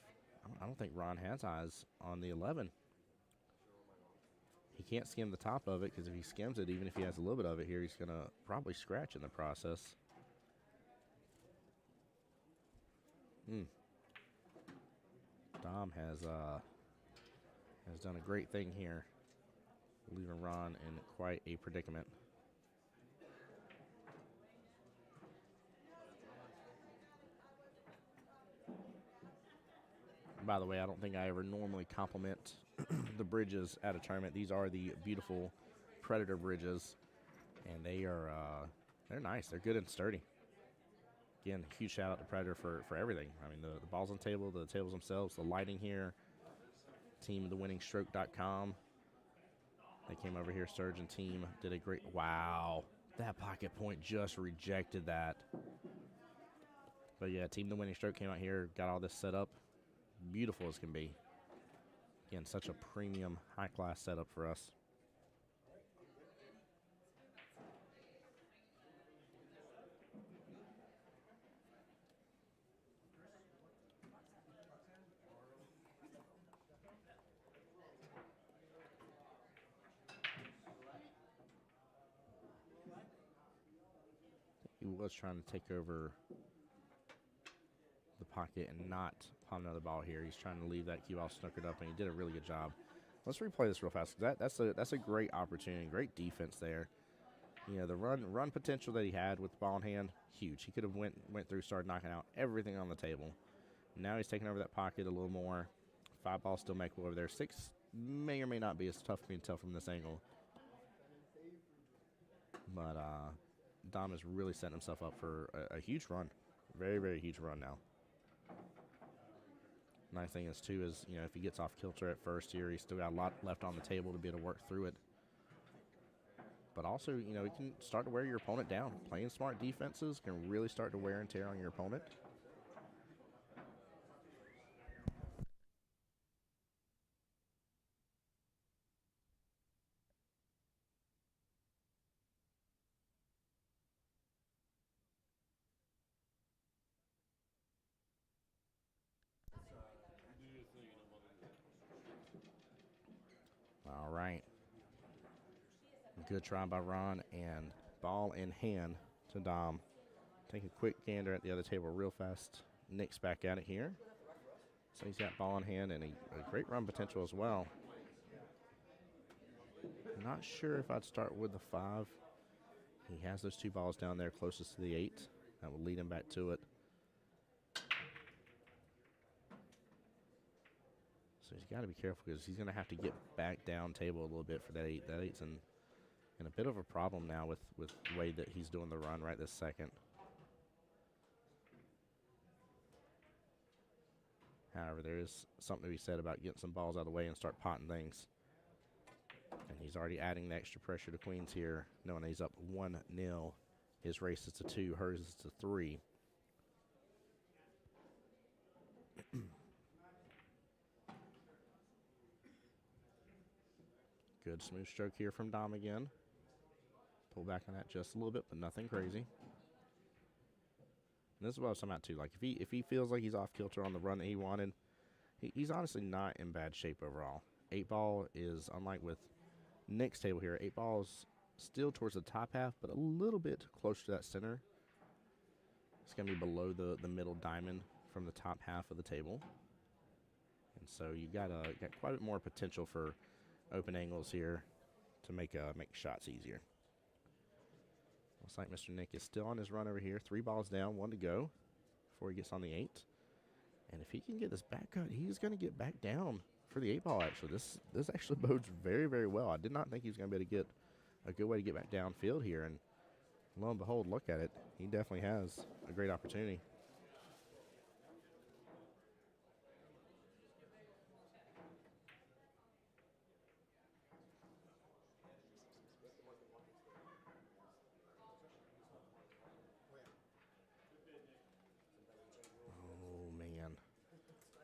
I don't think Ron has eyes on the 11. He can't skim the top of it because if he skims it, even if he has a little bit of it here, he's going to probably scratch in the process. Dom has done a great thing here, leaving Ron in quite a predicament. By the way, I don't think I ever normally compliment the bridges at a tournament. These are the beautiful Predator bridges, and they're nice. They're good and sturdy. Again, huge shout out to Predator for everything. I mean, the balls on the table, the tables themselves, the lighting here, teamthewinningstroke.com. They came over here, Surgeon team, did a great, wow. That pocket point just rejected that. But yeah, Team The Winning Stroke came out here, got all this set up. Beautiful as can be. Again, such a premium, high-class setup for us. He was trying to take over the pocket and not palm another ball here. He's trying to leave that cue ball snookered up, and he did a really good job. Let's replay this real fast. That's a great opportunity, great defense there. You know, the run potential that he had with the ball in hand, huge. He could have went through, started knocking out everything on the table. Now he's taking over that pocket a little more. 5 balls still makeable over there. 6 may or may not be as tough for me to tell from this angle. But Dom is really setting himself up for a huge run. Very, very huge run now. Nice thing is, too, is, you know, if he gets off kilter at first here, he's still got a lot left on the table to be able to work through it. But also, you know, he can start to wear your opponent down. Playing smart defenses can really start to wear and tear on your opponent. All right. Good try by Ron, and ball in hand to Dom. Take a quick gander at the other table real fast. Nick's back at it here. So he's got ball in hand and a great run potential as well. Not sure if I'd start with the 5. He has those 2 balls down there closest to the 8. That will lead him back to it. So he's got to be careful because he's going to have to get back down table a little bit for that 8. That 8's in a bit of a problem now with the way that he's doing the run right this second. However, there is something to be said about getting some balls out of the way and start potting things. And he's already adding the extra pressure to Queens here, knowing he's up 1-0. His race is to 2, hers is to 3. Good smooth stroke here from Dom again. Pull back on that just a little bit, but nothing crazy. And this is what I was talking about too. Like if he feels like he's off kilter on the run that he wanted, he's honestly not in bad shape overall. 8 ball is, unlike with Nick's table here, 8 ball is still towards the top half, but a little bit closer to that center. It's going to be below the middle diamond from the top half of the table. And so you got quite a bit more potential for open angles here to make shots easier. Looks like Mr. Nick is still on his run over here. 3 balls down, 1 to go before he gets on the 8. And if he can get this back cut, he's going to get back down for the 8 ball, actually. This actually bodes very, very well. I did not think he was going to be able to get a good way to get back downfield here. And lo and behold, look at it. He definitely has a great opportunity.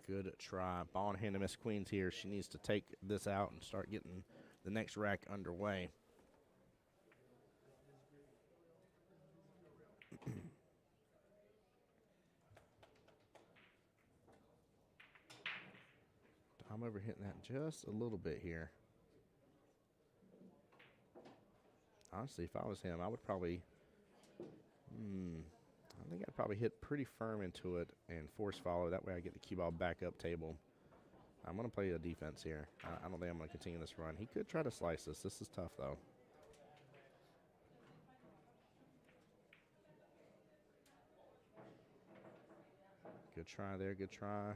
Good try. Ball in hand to Miss Queens here. She needs to take this out and start getting the next rack underway. I'm over hitting that just a little bit here. Honestly, if I was him, I would probably, I think I'd probably hit pretty firm into it and force follow. That way I get the cue ball back up table. I'm going to play a defense here. I don't think I'm going to continue this run. He could try to slice this. This is tough, though. Good try there. Good try.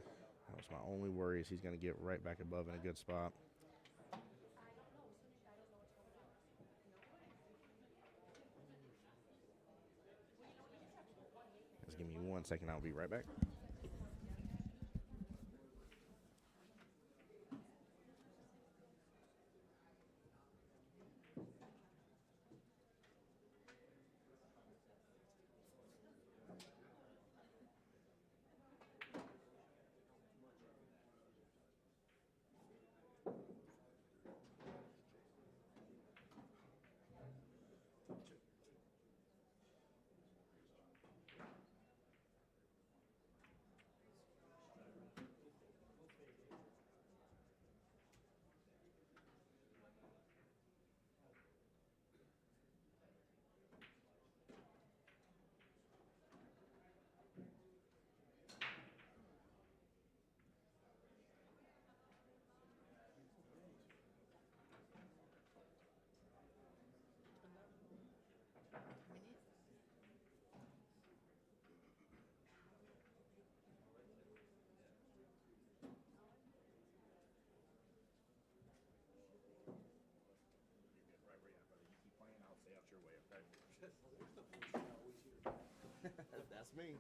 That was my only worry is he's going to get right back above in a good spot. Just give me 1 second. I'll be right back. That's me.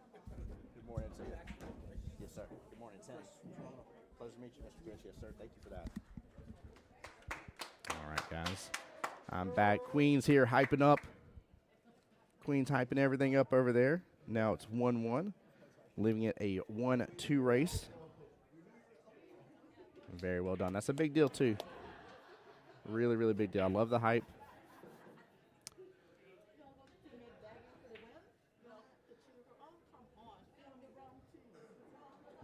Good morning to you. Yes, sir. Good morning, Tim. Pleasure to meet you, Mr. Chris. Yes, sir. Thank you for that. All right, guys. I'm back. Queens here hyping up. Queens hyping everything up over there. Now it's 1-1, leaving it a 1-2 race. Very well done. That's a big deal, too. Really, really big deal. I love the hype.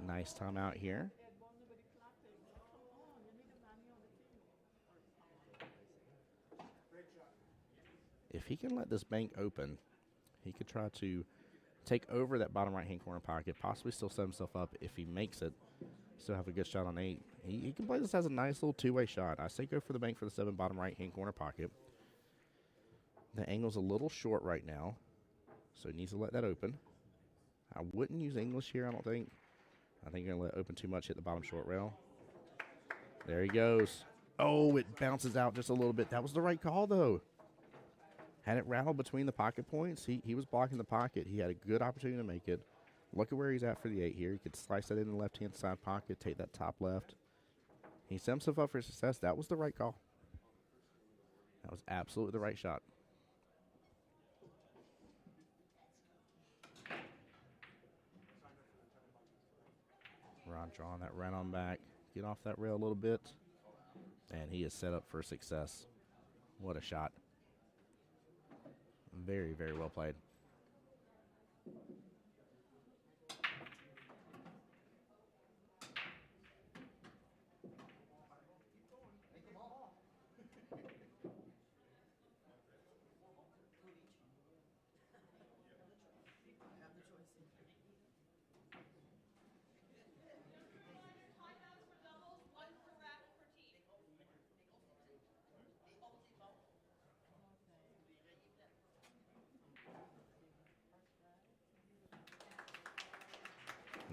Nice timeout here. If he can let this bank open, he could try to take over that bottom right-hand corner pocket, possibly still set himself up. If he makes it, still have a good shot on 8. He can play this as a nice little two-way shot. I say go for the bank for the 7 bottom right-hand corner pocket. The angle's a little short right now, so he needs to let that open. I wouldn't use English here, I don't think. I think you're going to let it open too much, hit the bottom short rail. There he goes. Oh, it bounces out just a little bit. That was the right call, though. Had it rattled between the pocket points, he was blocking the pocket. He had a good opportunity to make it. Look at where he's at for the 8 here. He could slice that in the left-hand side pocket, take that top left. He set himself up for success. That was the right call. That was absolutely the right shot. Rod drawing that right on back. Get off that rail a little bit. And he is set up for success. What a shot. Very, very well played.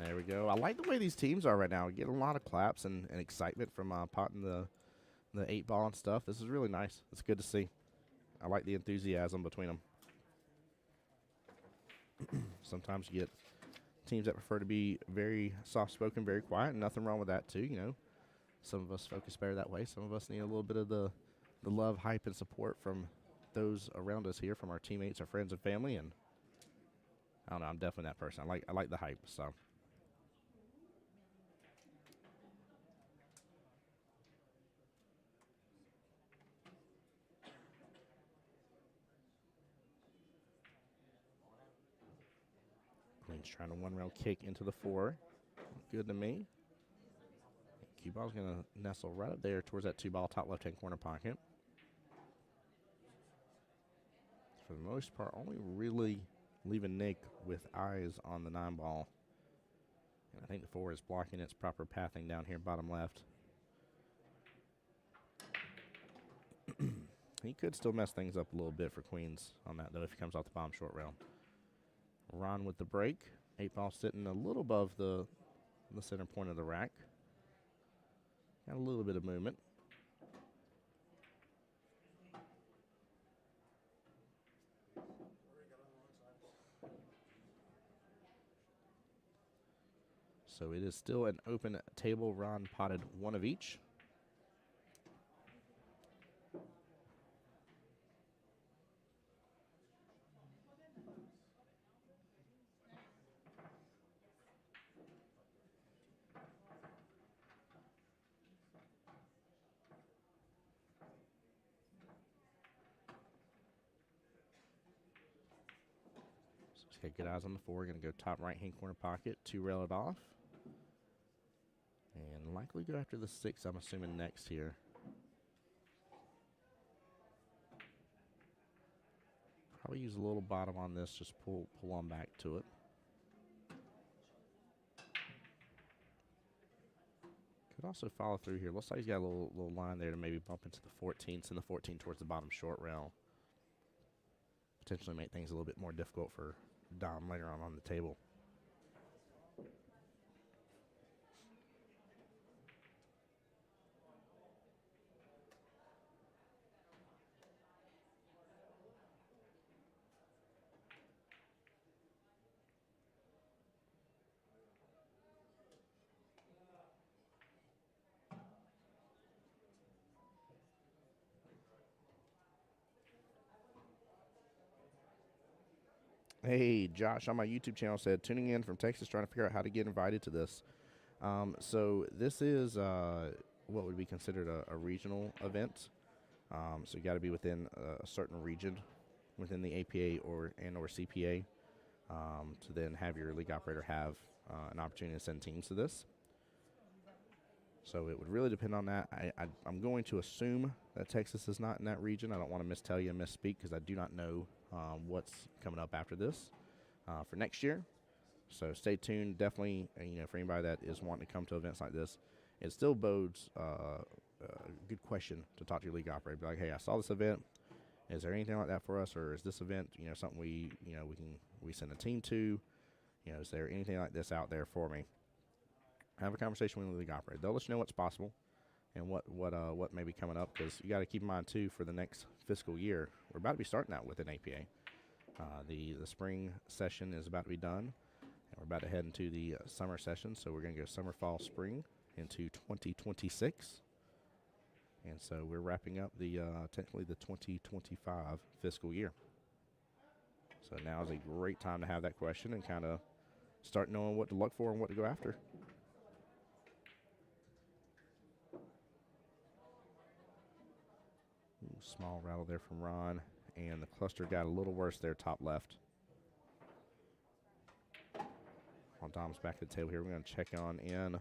There we go. I like the way these teams are right now. We get a lot of claps and excitement from potting the 8 ball and stuff. This is really nice. It's good to see. I like the enthusiasm between them. Sometimes you get teams that prefer to be very soft-spoken, very quiet, and nothing wrong with that too. You know, some of us focus better that way. Some of us need a little bit of the love, hype, and support from those around us here, from our teammates, our friends, and family. And I don't know, I'm definitely that person. I like the hype. So. Queen's trying to one-rail kick into the 4. Good to me. Cue ball's going to nestle right up there towards that 2-ball top left-hand corner pocket. For the most part, only really leaving Nick with eyes on the 9-ball. And I think the 4 is blocking its proper pathing down here bottom left. He could still mess things up a little bit for Queens on that, though, if he comes off the bottom short rail. Ron with the break. 8-ball sitting a little above the center point of the rack. Got a little bit of movement. So it is still an open table. Ron potted 1 of each. Just got good eyes on the 4. Going to go top right-hand corner pocket, 2-rail it off. And likely go after the 6, I'm assuming, next here. Probably use a little bottom on this, just pull on back to it. Could also follow through here. Looks like he's got a little line there to maybe bump into the 14, send the 14 towards the bottom short rail. Potentially make things a little bit more difficult for Dom later on the table. Hey, Josh on my YouTube channel said, tuning in from Texas, trying to figure out how to get invited to this. So this is what would be considered a regional event. So you got to be within a certain region within the APA or CPA to then have your league operator have an opportunity to send teams to this. So it would really depend on that. I'm going to assume that Texas is not in that region. I don't want to mistell you and misspeak because I do not know what's coming up after this for next year. So stay tuned. Definitely, for anybody that is wanting to come to events like this, it still bodes a good question to talk to your league operator. Be like, hey, I saw this event. Is there anything like that for us, or is this event, something we send a team to? Is there anything like this out there for me? Have a conversation with the league operator. They'll let you know what's possible and what may be coming up, because you got to keep in mind too, for the next fiscal year, we're about to be starting out with an APA. The spring session is about to be done, and we're about to head into the summer session. So we're going to go summer, fall, spring into 2026, and so we're wrapping up the technically the 2025 fiscal year. So now is a great time to have that question and kind of start knowing what to look for and what to go after. Small rattle there from Ron, and the cluster got a little worse there, top left. While Dom's back at the table here, we're going to check on in.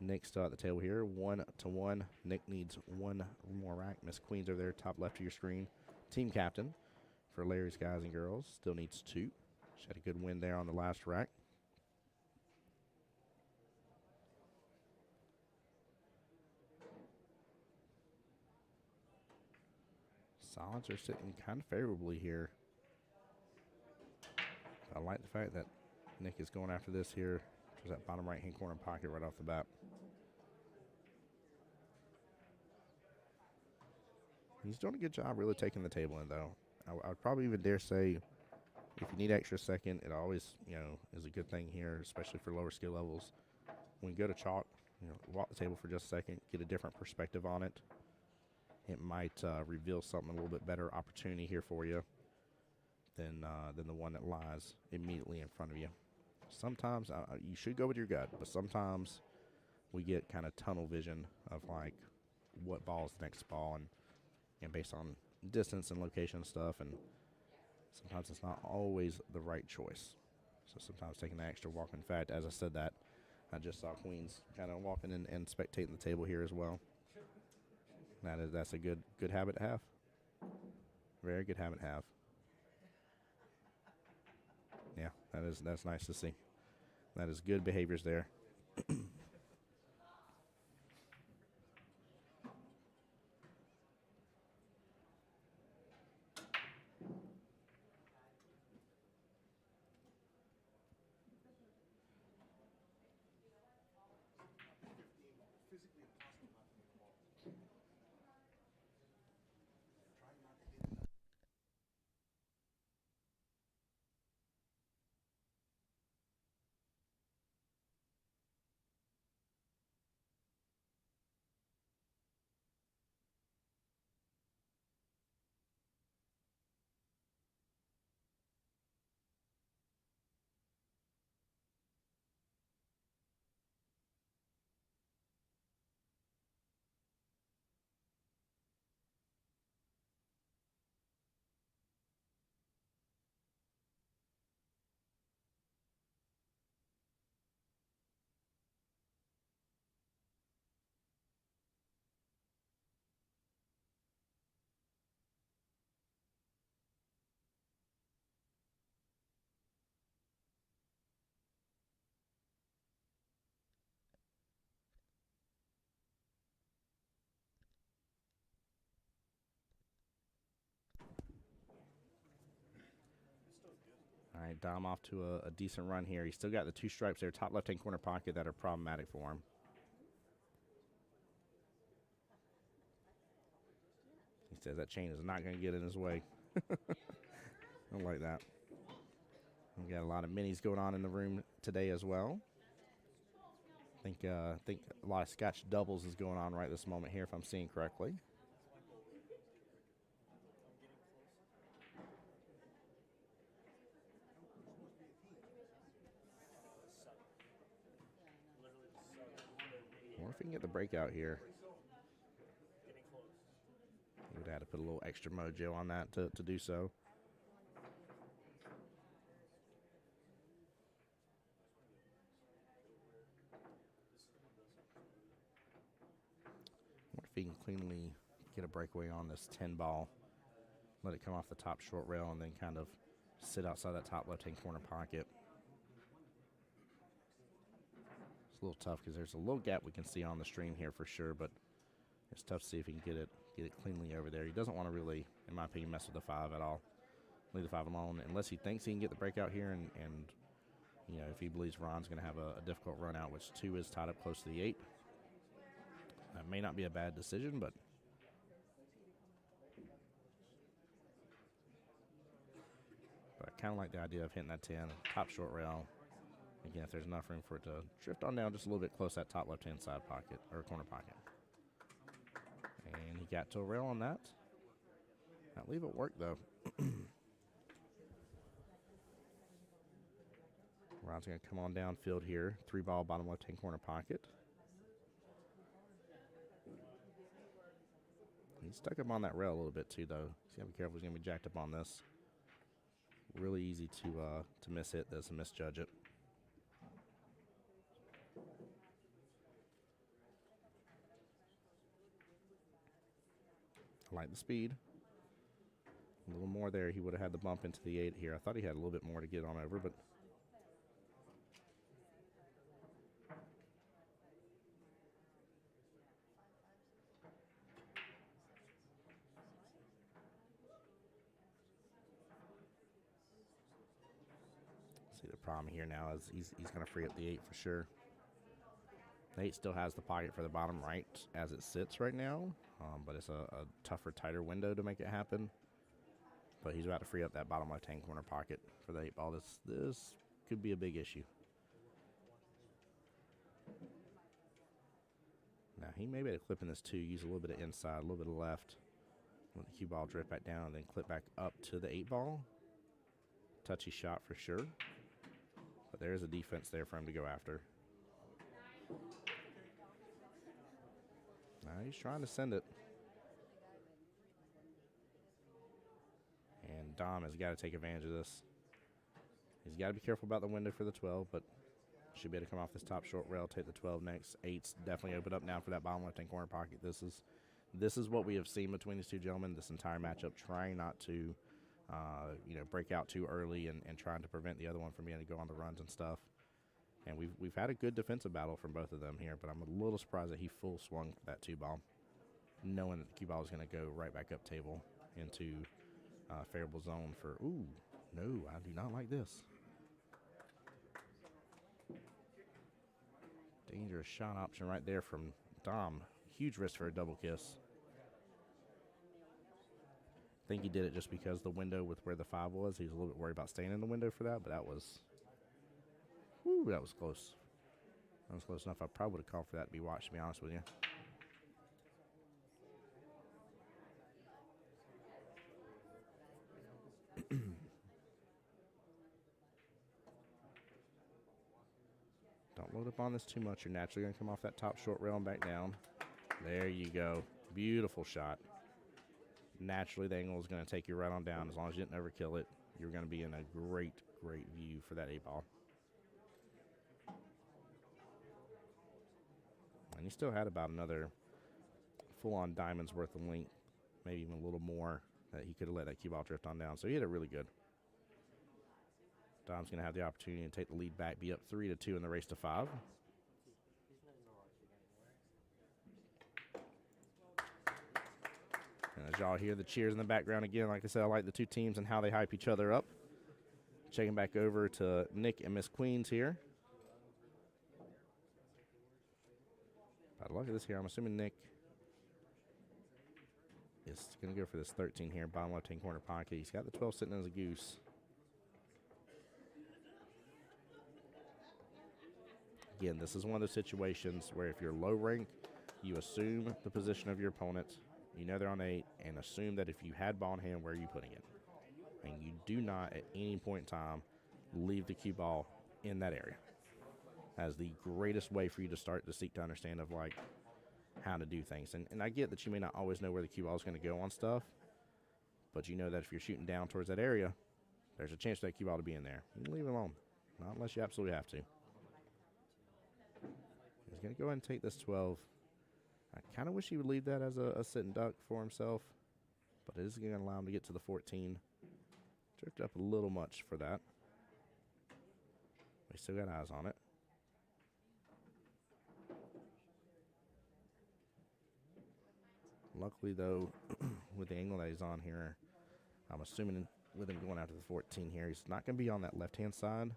Nick's still at the table here, 1-1. Nick needs 1 more rack. Miss Queen's over there, top left of your screen. Team captain for Larry's guys and girls, still needs 2. She had a good win there on the last rack. Solids are sitting kind of favorably here. I like the fact that Nick is going after this here There's that bottom right-hand corner pocket right off the bat. He's doing a good job really taking the table in, though. I would probably even dare say if you need extra second, it always, is a good thing here, especially for lower skill levels. When you go to chalk, walk the table for just a second, get a different perspective on it. It might reveal something a little bit better opportunity here for you than the one that lies immediately in front of you. Sometimes you should go with your gut, but sometimes we get kind of tunnel vision of like what ball is the next ball, and based on distance and location and stuff, and sometimes it's not always the right choice. So sometimes taking the extra walk. In fact, as I said that, I just saw Queens kind of walking and spectating the table here as well. That's a good habit to have. Very good habit to have. Yeah, that's nice to see. That is good behaviors there. All right, Dom off to a decent run here. He's still got the two stripes there, top left-hand corner pocket, that are problematic for him. He says that chain is not going to get in his way. I like that. We got a lot of minis going on in the room today as well. I think a lot of Scotch doubles is going on right this moment here, if I'm seeing correctly. Or if he can get the breakout here. He would have to put a little extra mojo on that to do so. I wonder if he can cleanly get a breakaway on this 10 ball. Let it come off the top short rail and then kind of sit outside that top left-hand corner pocket. It's a little tough because there's a little gap we can see on the stream here for sure, but it's tough to see if he can get it cleanly over there. He doesn't want to really, in my opinion, mess with the 5 at all. Leave the 5 alone unless he thinks he can get the breakout here, and if he believes Ron's going to have a difficult run out, which 2 is tied up close to the 8. That may not be a bad decision, but I kind of like the idea of hitting that 10, top short rail. Again, if there's enough room for it to drift on down just a little bit close to that top left-hand side pocket, or corner pocket. And he got to a rail on that. Not leave it work, though. Ron's going to come on downfield here. 3 ball, bottom left-hand corner pocket. He's stuck up on that rail a little bit, too, though. He's got to be careful. He's going to be jacked up on this. Really easy to miss hit this and misjudge it. I like the speed. A little more there. He would have had the bump into the 8 here. I thought he had a little bit more to get on over, but see, the problem here now is he's going to free up the 8 for sure. The 8 still has the pocket for the bottom right as it sits right now, but it's a tougher, tighter window to make it happen. But he's about to free up that bottom left-hand corner pocket for the 8 ball. This could be a big issue. Now, he may be able to clip in this too, use a little bit of inside, a little bit of left. Let the cue ball drift back down and then clip back up to the 8 ball. Touchy shot for sure. But there is a defense there for him to go after. Now he's trying to send it. And Dom has got to take advantage of this. He's got to be careful about the window for the 12, but should be able to come off this top short rail, take the 12 next. 8's definitely open up now for that bottom left-hand corner pocket. This is what we have seen between these two gentlemen this entire matchup, trying not to break out too early and trying to prevent the other one from being able to go on the runs and stuff. And we've had a good defensive battle from both of them here, but I'm a little surprised that he full swung for that 2 ball, knowing that the cue ball is going to go right back up table into favorable zone for, ooh, no, I do not like this. Dangerous shot option right there from Dom. Huge risk for a double kiss. I think he did it just because the window with where the 5 was, he was a little bit worried about staying in the window for that, but that was close. That was close enough. I probably would have called for that to be watched, to be honest with you. Don't load up on this too much. You're naturally going to come off that top short rail and back down. There you go. Beautiful shot. Naturally, the angle is going to take you right on down. As long as you didn't overkill it, you're going to be in a great, great view for that 8 ball. And he still had about another full-on diamond's worth of length, maybe even a little more, that he could have let that cue ball drift on down. So he hit it really good. Dom's going to have the opportunity to take the lead back, be up 3-2 in the race to 5. And as y'all hear the cheers in the background again, like I said, I like the two teams and how they hype each other up. Checking back over to Nick and Miss Queens here. By the look at this here, I'm assuming Nick is going to go for this 13 here, bottom left-hand corner pocket. He's got the 12 sitting as a goose. Again, this is one of those situations where if you're low rank, you assume the position of your opponent. You know they're on 8, and assume that if you had ball in hand, where are you putting it? And you do not at any point in time leave the cue ball in that area. That is the greatest way for you to start to seek to understand of like how to do things. And I get that you may not always know where the cue ball is going to go on stuff, but you know that if you're shooting down towards that area, there's a chance for that cue ball to be in there. You can leave it alone, not unless you absolutely have to. He's going to go ahead and take this 12. I kind of wish he would leave that as a sit and duck for himself, but it is going to allow him to get to the 14. Drifted up a little much for that. We still got eyes on it. Luckily, though, with the angle that he's on here, I'm assuming with him going after the 14 here, he's not going to be on that left-hand side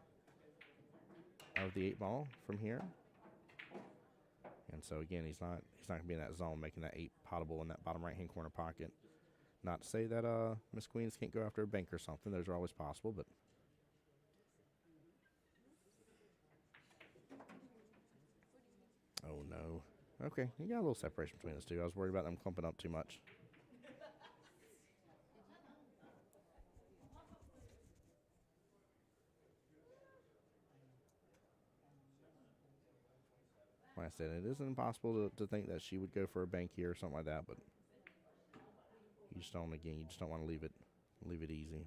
of the 8 ball from here. And so, again, he's not going to be in that zone, making that 8 potable in that bottom right-hand corner pocket. Not to say that Miss Queens can't go after a bank or something. Those are always possible, but... Oh, no. Okay, you got a little separation between us two. I was worried about them clumping up too much. Like I said, it isn't impossible to think that she would go for a bank here or something like that, but you just don't want to leave it easy.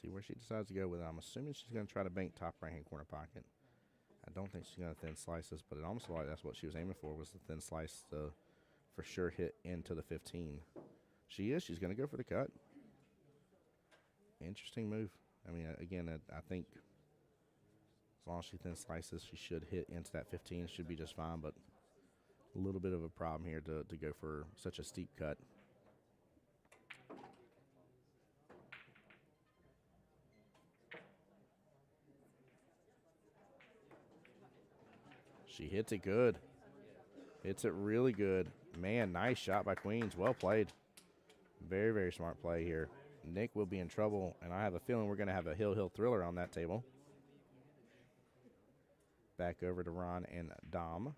See where she decides to go with it. I'm assuming she's going to try to bank top right-hand corner pocket. I don't think she's going to thin slice this, but it almost looked like that's what she was aiming for, was the thin slice for for sure hit into the 15. She is. She's going to go for the cut. Interesting move. I mean, again, I think as long as she thin slices, she should hit into that 15. Should be just fine, but a little bit of a problem here to go for such a steep cut. She hits it good. Hits it really good. Man, nice shot by Queens. Well played. Very, very smart play here. Nick will be in trouble, and I have a feeling we're going to have a hill thriller on that table. Back over to Ron and Dom.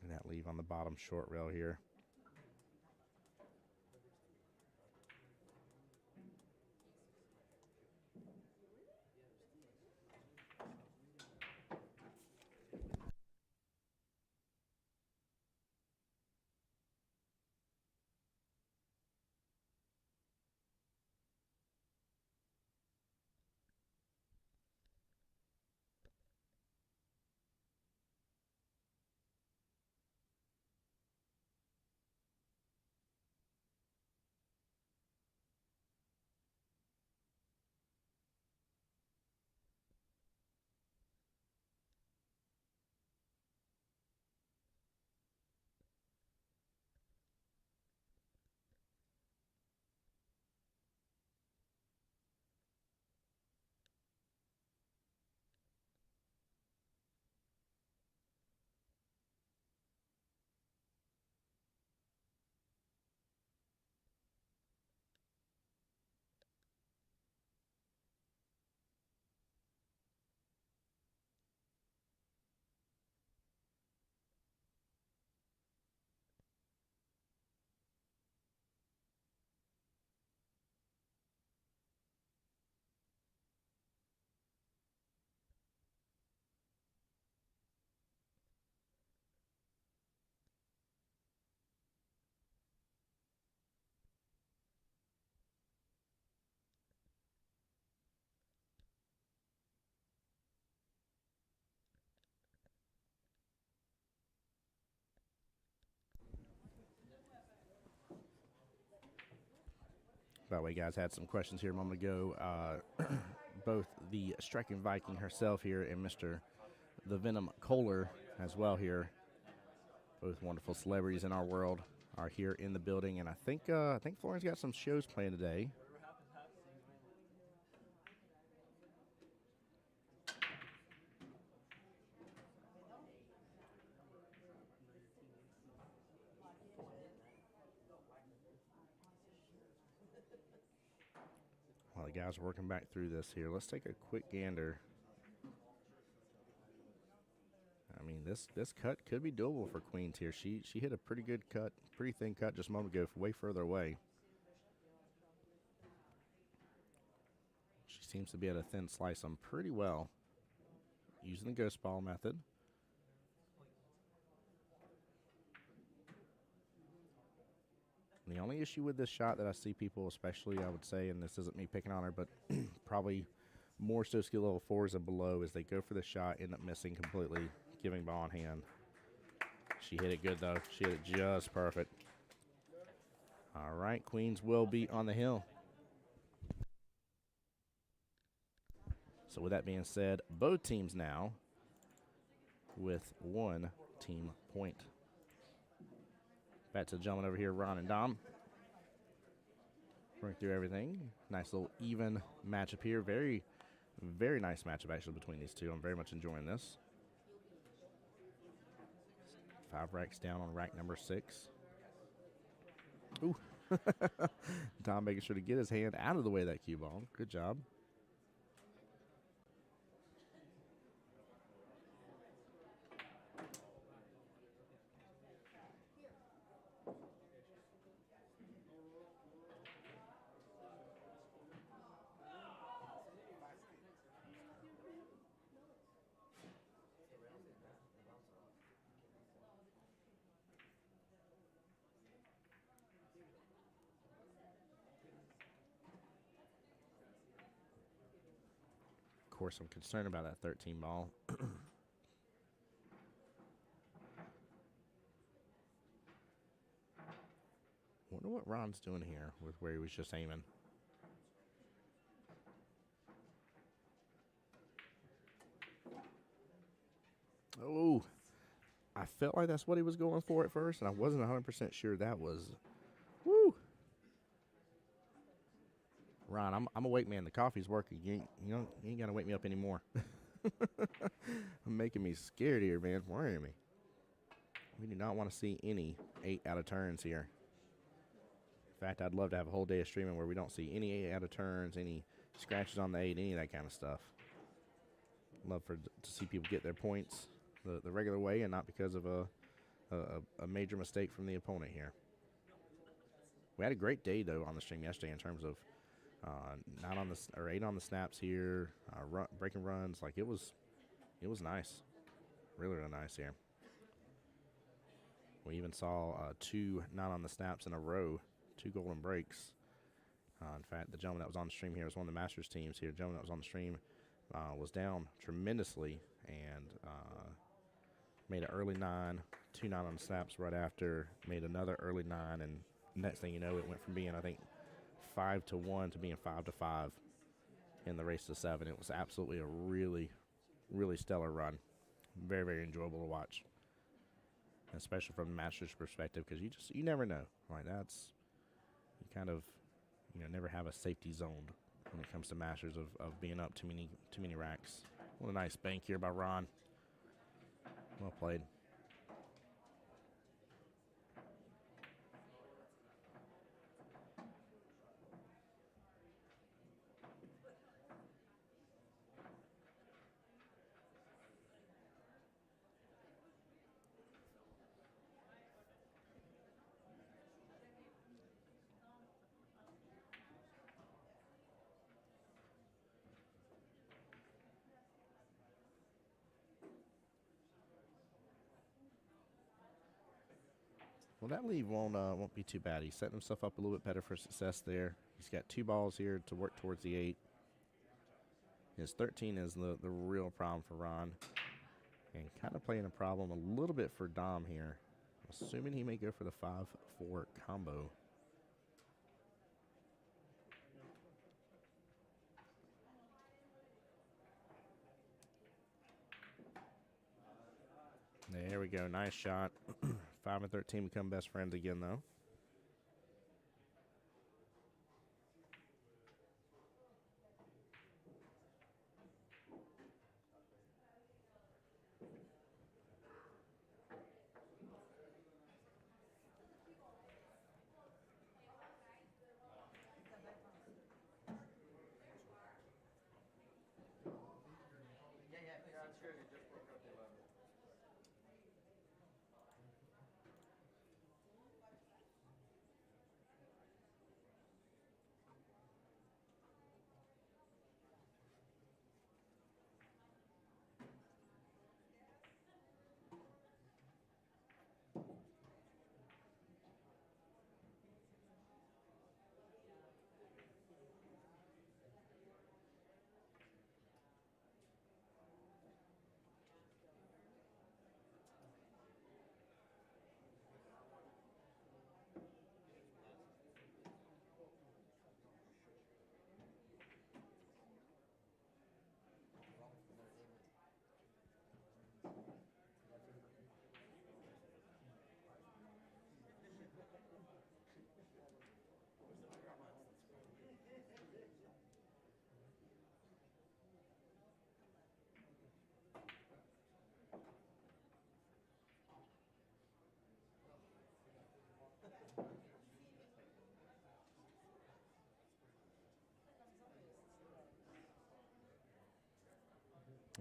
And that leave on the bottom short rail here. By the way, guys, had some questions here a moment ago. Both the striking Viking herself here and Mr. The Venom Kohler as well here. Both wonderful celebrities in our world are here in the building, and I think Florian's got some shows planned today. While the guys are working back through this here, let's take a quick gander. I mean, this cut could be doable for Queens here. She hit a pretty good cut, pretty thin cut just a moment ago, way further away. She seems to be able to thin slice them pretty well using the ghost ball method. And the only issue with this shot that I see people, especially I would say, and this isn't me picking on her, but probably more so skill level 4s and below, is they go for the shot, end up missing completely, giving ball in hand. She hit it good, though. She hit it just perfect. All right, Queens will be on the hill. So with that being said, both teams now with 1 team point. Back to the gentleman over here, Ron and Dom. Running through everything. Nice little even matchup here. Very, very nice matchup actually between these two. I'm very much enjoying this. 5 racks down on rack number 6. Ooh. Dom making sure to get his hand out of the way of that cue ball. Good job. Of course, I'm concerned about that 13 ball. Ron's doing here with where he was just aiming. Oh, I felt like that's what he was going for at first, and I wasn't 100% sure that was. Woo! Ron, I'm awake, man. The coffee's working. You ain't got to wake me up anymore. I'm making me scared here, man. Worrying me. We do not want to see any 8 out of turns here. In fact, I'd love to have a whole day of streaming where we don't see any 8 out of turns, any scratches on the 8, any of that kind of stuff. Love to see people get their points the regular way and not because of a major mistake from the opponent here. We had a great day though on the stream yesterday in terms of 8 on the snaps here, breaking runs. Like it was nice, really nice here. We even saw 2 not on the snaps in a row, 2 golden breaks. In fact, the gentleman that was on the stream here was one of the Masters teams here. The gentleman that was on the stream was down tremendously and made an early 9, 2 not on the snaps right after, made another early 9, and next thing you know, it went from being, I think, 5-1 to being 5-5 in the race to 7. It was absolutely a really, really stellar run. Very, very enjoyable to watch, especially from the Masters perspective, because you never know. Like you kind of never have a safety zone when it comes to Masters of being up too many racks. What a nice bank here by Ron. Well played. Well, that lead won't be too bad. He's setting himself up a little bit better for success there. He's got 2 balls here to work towards the 8. His 13 is the real problem for Ron, and kind of playing a problem a little bit for Dom here. Assuming he may go for the 5-4 combo. There we go. Nice shot. 5 and 13 become best friends again, though.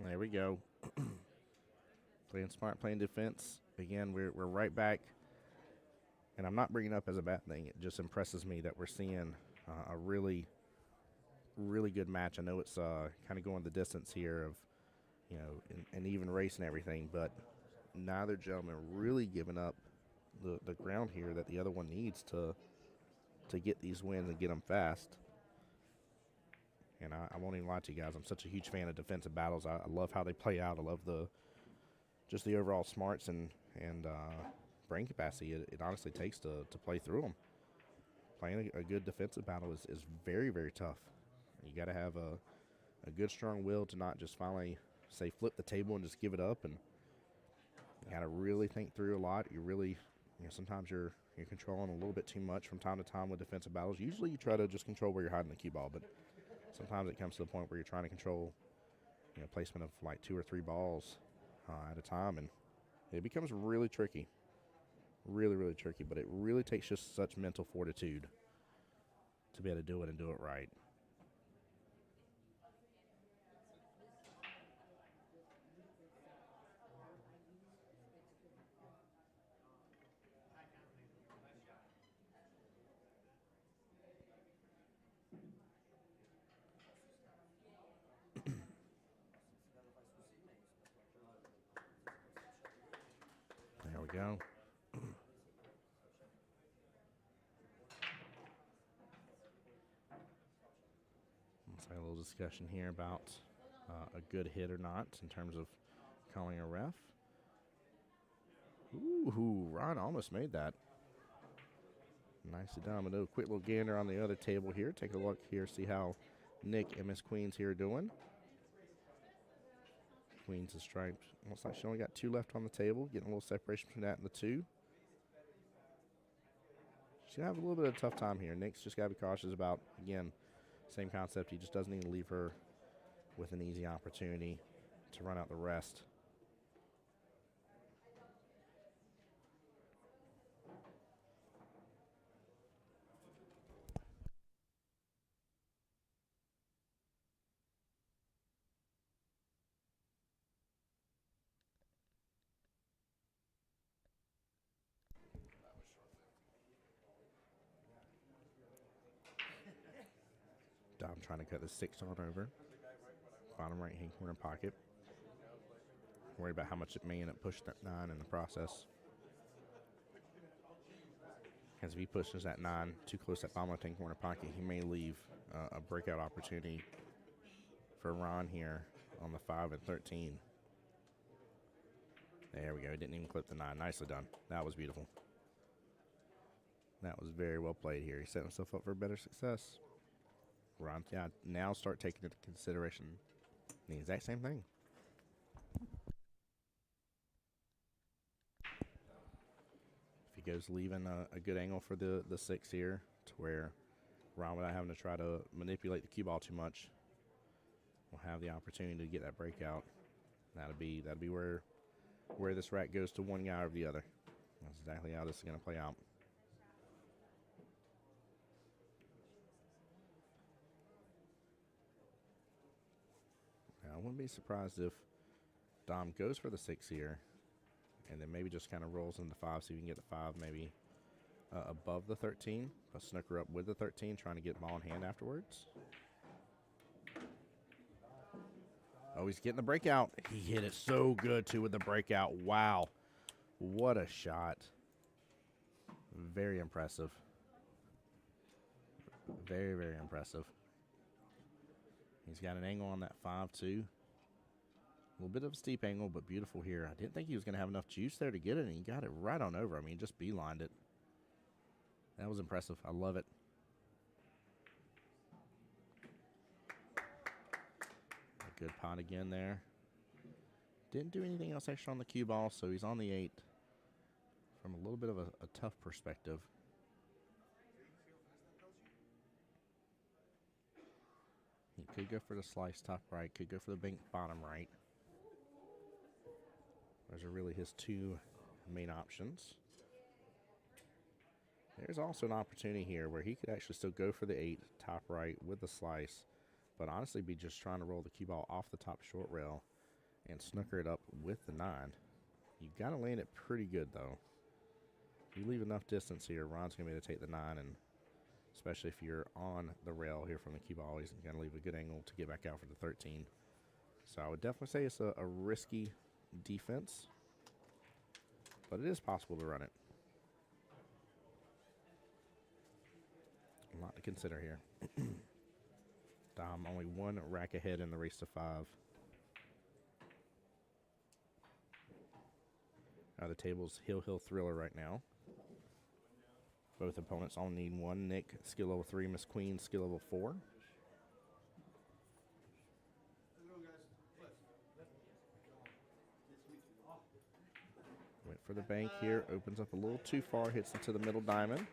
There we go. Playing smart, playing defense. Again, we're right back. And I'm not bringing it up as a bad thing. It just impresses me that we're seeing a really, really good match. I know it's kind of going the distance here of, an even race and everything, but neither gentleman really giving up the ground here that the other one needs to get these wins and get them fast. And I won't even lie to you guys. I'm such a huge fan of defensive battles. I love how they play out. I love just the overall smarts and brain capacity it honestly takes to play through them. playing a good defensive battle is very, very tough. You got to have a good, strong will to not just finally, say, flip the table and just give it up. And you got to really think through a lot. You really, sometimes you're controlling a little bit too much from time to time with defensive battles. Usually you try to just control where you're hiding the cue ball, but sometimes it comes to the point where you're trying to control, placement of like 2 or 3 balls at a time, and it becomes really tricky. Really, really tricky, but it really takes just such mental fortitude to be able to do it and do it right. There we go. Let's have a little discussion here about a good hit or not in terms of calling a ref. Ooh, Ron almost made that. Nicely done. I'm going to do a quick little gander on the other table here. Take a look here, see how Nick and Miss Queens here are doing. Queens is striped. Looks like she only got 2 left on the table. Getting a little separation between that and the 2. She's going to have a little bit of a tough time here. Nick's just got to be cautious about, again, same concept. He just doesn't need to leave her with an easy opportunity to run out the rest. Dom trying to cut the 6 on over. Bottom right hand corner pocket. Worry about how much it may end up pushing that 9 in the process. Because if he pushes that 9 too close to that bottom left hand corner pocket, he may leave a breakout opportunity for Ron here on the 5 and 13. There we go. He didn't even clip the 9. Nicely done. That was beautiful. That was very well played here. He set himself up for better success. Ron, now start taking into consideration the exact same thing. If he goes leaving a good angle for the 6 here, to where Ron, without having to try to manipulate the cue ball too much, will have the opportunity to get that breakout. That'll be where this rack goes to one guy over the other. That's exactly how this is going to play out. I wouldn't be surprised if Dom goes for the 6 here and then maybe just kind of rolls into 5 so you can get the 5 maybe above the 13, but snooker up with the 13, trying to get ball in hand afterwards. Oh, he's getting the breakout. He hit it so good, too, with the breakout. Wow. What a shot. Very impressive. Very, very impressive. He's got an angle on that 5, too. A little bit of a steep angle, but beautiful here. I didn't think he was going to have enough juice there to get it, and he got it right on over. I mean, just beelined it. That was impressive. I love it. A good pot again there. Didn't do anything else extra on the cue ball, so he's on the 8 from a little bit of a tough perspective. He could go for the slice top right, could go for the bank bottom right. Those are really his 2 main options. There's also an opportunity here where he could actually still go for the 8 top right with the slice, but honestly be just trying to roll the cue ball off the top short rail and snooker it up with the 9. You've got to land it pretty good, though. If you leave enough distance here, Ron's going to be able to take the 9, and especially if you're on the rail here from the cue ball, he's going to leave a good angle to get back out for the 13. So I would definitely say it's a risky defense, but it is possible to run it. A lot to consider here. Dom only 1 rack ahead in the race to 5. The table's Hill Hill Thriller right now. Both opponents all need one. Nick, skill level 3, Miss Queen, skill level 4. Went for the bank here, opens up a little too far, hits into the middle diamond.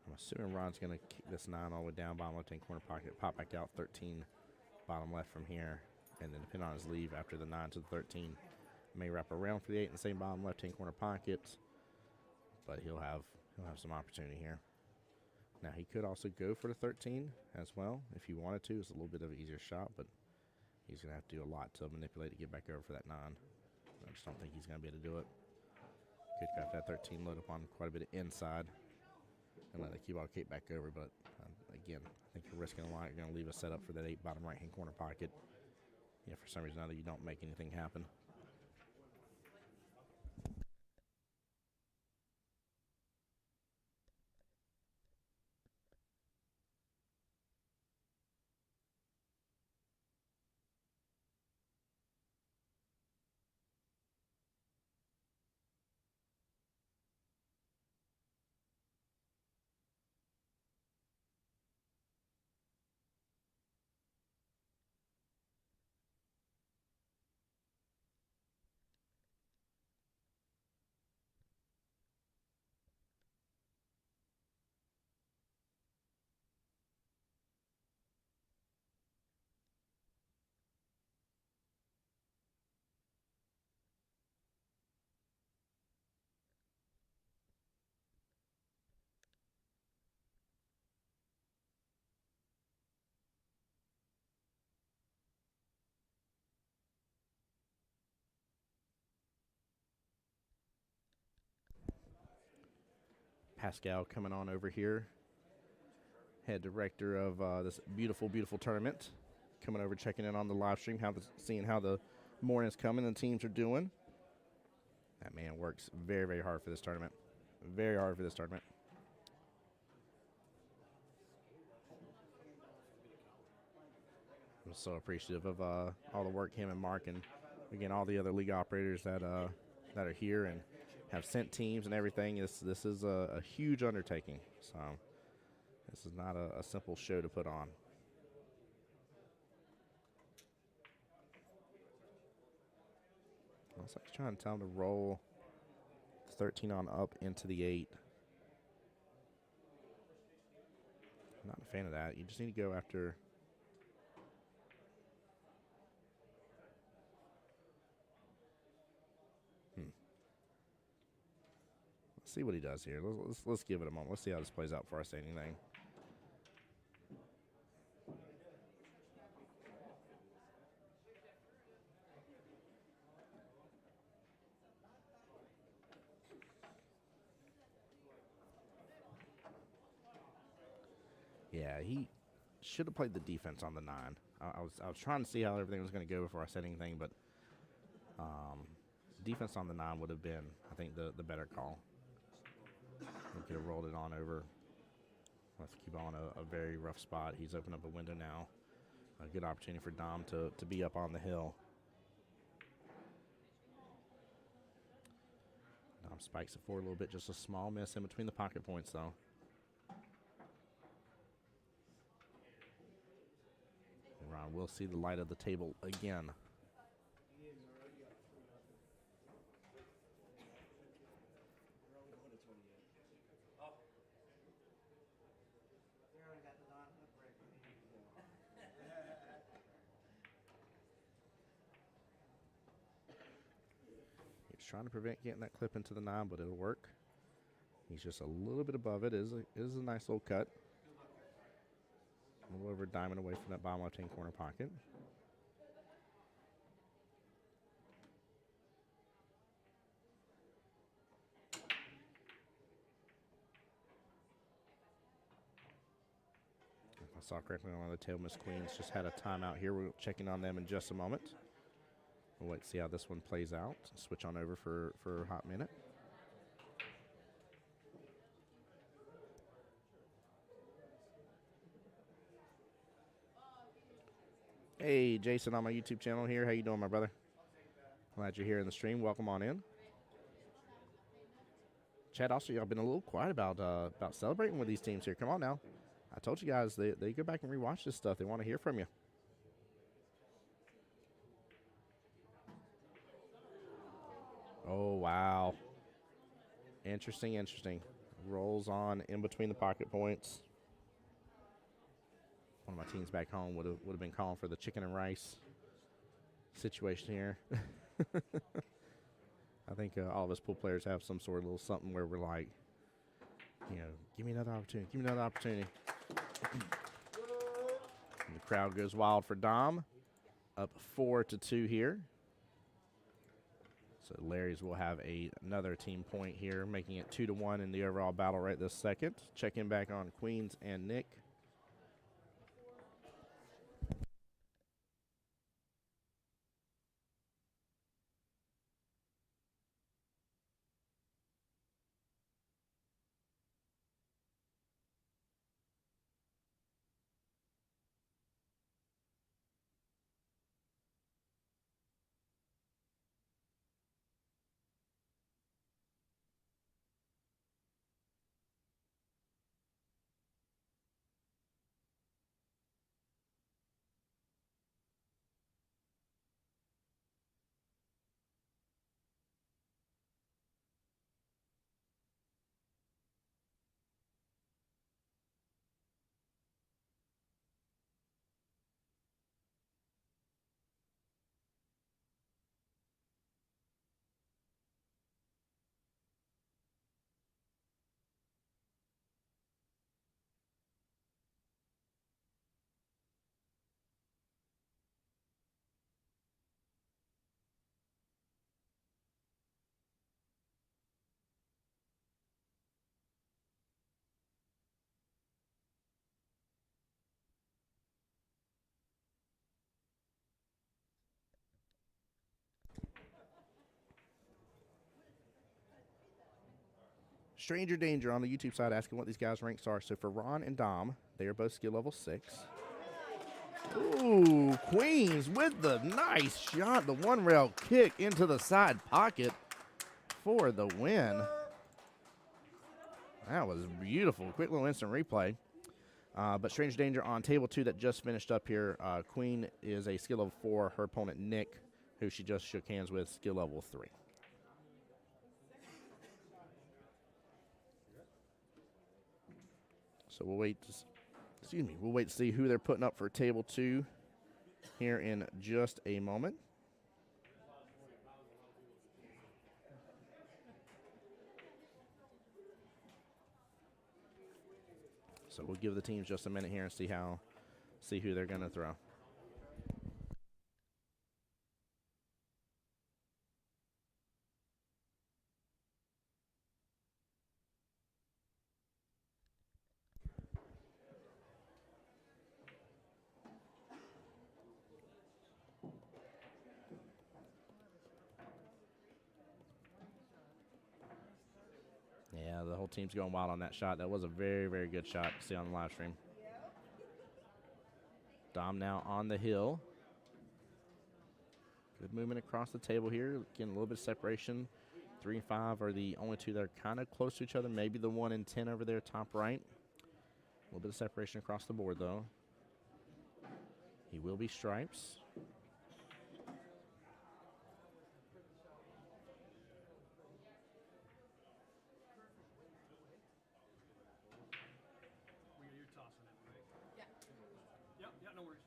I'm assuming Ron's going to kick this 9 all the way down, bottom left-hand corner pocket, pop back out 13, bottom left from here, and then depending on his leave after the 9 to the 13, may wrap around for the 8 in the same bottom left-hand corner pocket, but he'll have some opportunity here. Now he could also go for the 13 as well if he wanted to. It's a little bit of an easier shot, but he's going to have to do a lot to manipulate to get back over for that 9. I just don't think he's going to be able to do it. Could grab that 13, load up on quite a bit of inside, and let the cue ball kick back over. But again, I think you're risking a lot. You're going to leave a setup for that 8 bottom right-hand corner pocket. Yeah, for some reason or other, you don't make anything happen. Pascal coming on over here, head director of this beautiful, beautiful tournament, coming over checking in on the live stream, seeing how the morning's coming and the teams are doing. That man works very, very hard for this tournament. Very hard for this tournament. I'm so appreciative of all the work him and Mark and, again, all the other league operators that are here and have sent teams and everything. This is a huge undertaking. So this is not a simple show to put on. Looks like he's trying to tell him to roll 13 on up into the 8. Not a fan of that. You just need to go after. Let's see what he does here. Let's give it a moment. Let's see how this plays out before I say anything. Yeah, he should have played the defense on the 9. I was trying to see how everything was going to go before I said anything, but defense on the 9 would have been, I think, the better call. He could have rolled it on over. Let's keep on a very rough spot. He's opened up a window now. A good opportunity for Dom to be up on the hill. Dom spikes it forward a little bit. Just a small miss in between the pocket points, though. And Ron will see the light of the table again. Trying to prevent getting that clip into the 9, but it'll work. He's just a little bit above it. It is a nice little cut. A little over a diamond away from that bottom left-hand corner pocket. If I saw correctly on the table, Miss Queens just had a timeout here. We're checking on them in just a moment. We'll wait to see how this one plays out. Switch on over for a hot minute. Hey, Jason on my YouTube channel here. How you doing, my brother? Glad you're here in the stream. Welcome on in. Chad, also, y'all been a little quiet about celebrating with these teams here. Come on now. I told you guys they go back and rewatch this stuff. They want to hear from you. Oh, wow. Interesting, interesting. Rolls on in between the pocket points. One of my teams back home would have been calling for the chicken and rice situation here. I think all of us pool players have some sort of little something where we're like, give me another opportunity. Give me another opportunity. And the crowd goes wild for Dom. Up 4-2 here. So Larry's will have another team point here, making it 2-1 in the overall battle right this second. Check in back on Queens and Nick. Stranger Danger on the YouTube side asking what these guys' ranks are. So for Ron and Dom, they are both skill level 6. Ooh, Queens with the nice shot. The one rail kick into the side pocket for the win. That was beautiful. Quick little instant replay. But Stranger Danger on table 2 that just finished up here. Queen is a skill level 4. Her opponent, Nick, who she just shook hands with, skill level 3. So we'll wait to see who they're putting up for table 2 here in just a moment. So we'll give the teams just a minute here and see who they're going to throw. Yeah, the whole team's going wild on that shot. That was a very, very good shot to see on the live stream. Dom now on the hill. Good movement across the table here. Getting a little bit of separation. 3 and 5 are the only two that are kind of close to each other. Maybe the 1 and 10 over there, top right. A little bit of separation across the board, though. He will be stripes. No worries.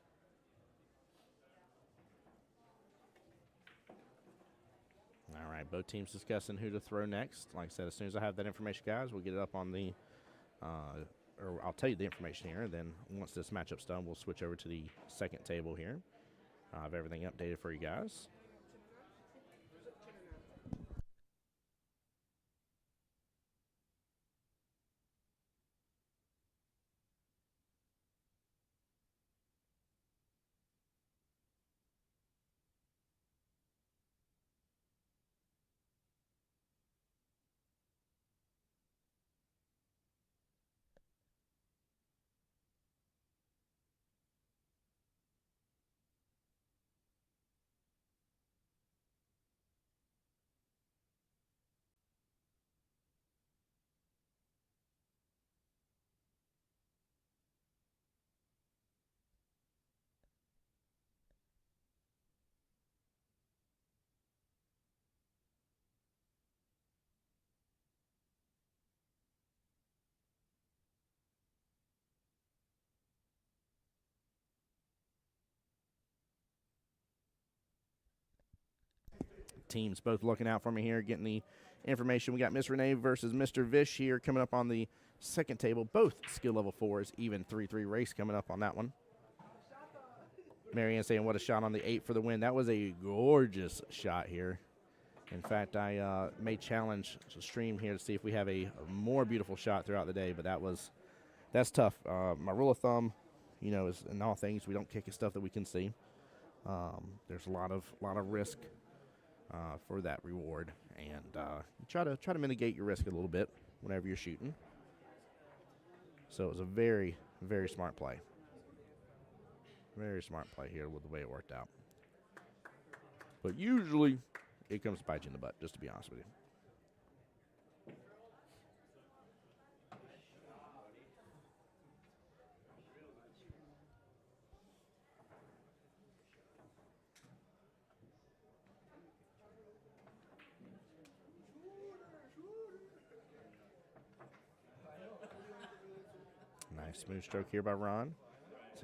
All right, both teams discussing who to throw next. Like I said, as soon as I have that information, guys, we'll get it up on the, or I'll tell you the information here. And then once this matchup's done, we'll switch over to the second table here. I have everything updated for you guys. teams both looking out for me here, getting the information. We got Miss Renee versus Mr. Vish here coming up on the second table. Both skill level 4s, even 3-3 race coming up on that one. Marianne saying what a shot on the 8 for the win. That was a gorgeous shot here. In fact, I may challenge the stream here to see if we have a more beautiful shot throughout the day, but that's tough. My rule of thumb, you know, is in all things we don't kick at stuff that we can see. There's a lot of risk for that reward, and you try to mitigate your risk a little bit whenever you're shooting. So it was a very, very smart play. Very smart play here with the way it worked out. But usually it comes to bite you in the butt, just to be honest with you. Nice smooth stroke here by Ron.